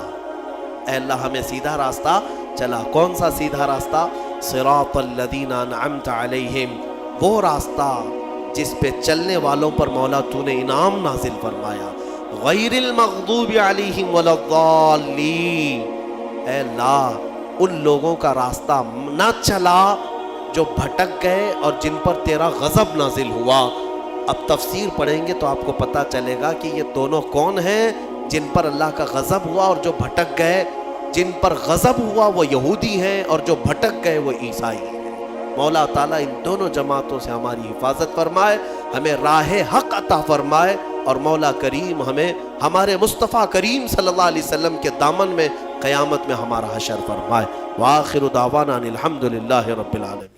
اے اللہ ہمیں سیدھا راستہ چلا. کون سا سیدھا راستہ؟ صراط الذین انعمت علیہم, وہ راستہ جس پہ چلنے والوں پر مولا تو نے انعام نازل فرمایا. غیر المغضوب علیہم ولا الضالین, اے اللہ ان لوگوں کا راستہ نہ چلا جو بھٹک گئے اور جن پر تیرا غضب نازل ہوا. اب تفسیر پڑھیں گے تو آپ کو پتہ چلے گا کہ یہ دونوں کون ہیں جن پر اللہ کا غضب ہوا اور جو بھٹک گئے. جن پر غضب ہوا وہ یہودی ہیں اور جو بھٹک گئے وہ عیسائی ہیں. مولا تعالیٰ ان دونوں جماعتوں سے ہماری حفاظت فرمائے, ہمیں راہ حق عطا فرمائے اور مولا کریم ہمیں ہمارے مصطفیٰ کریم صلی اللہ علیہ وسلم کے دامن میں قیامت میں ہمارا حشر فرمائے. وآخر دعوانا ان الحمد للہ رب العالمین.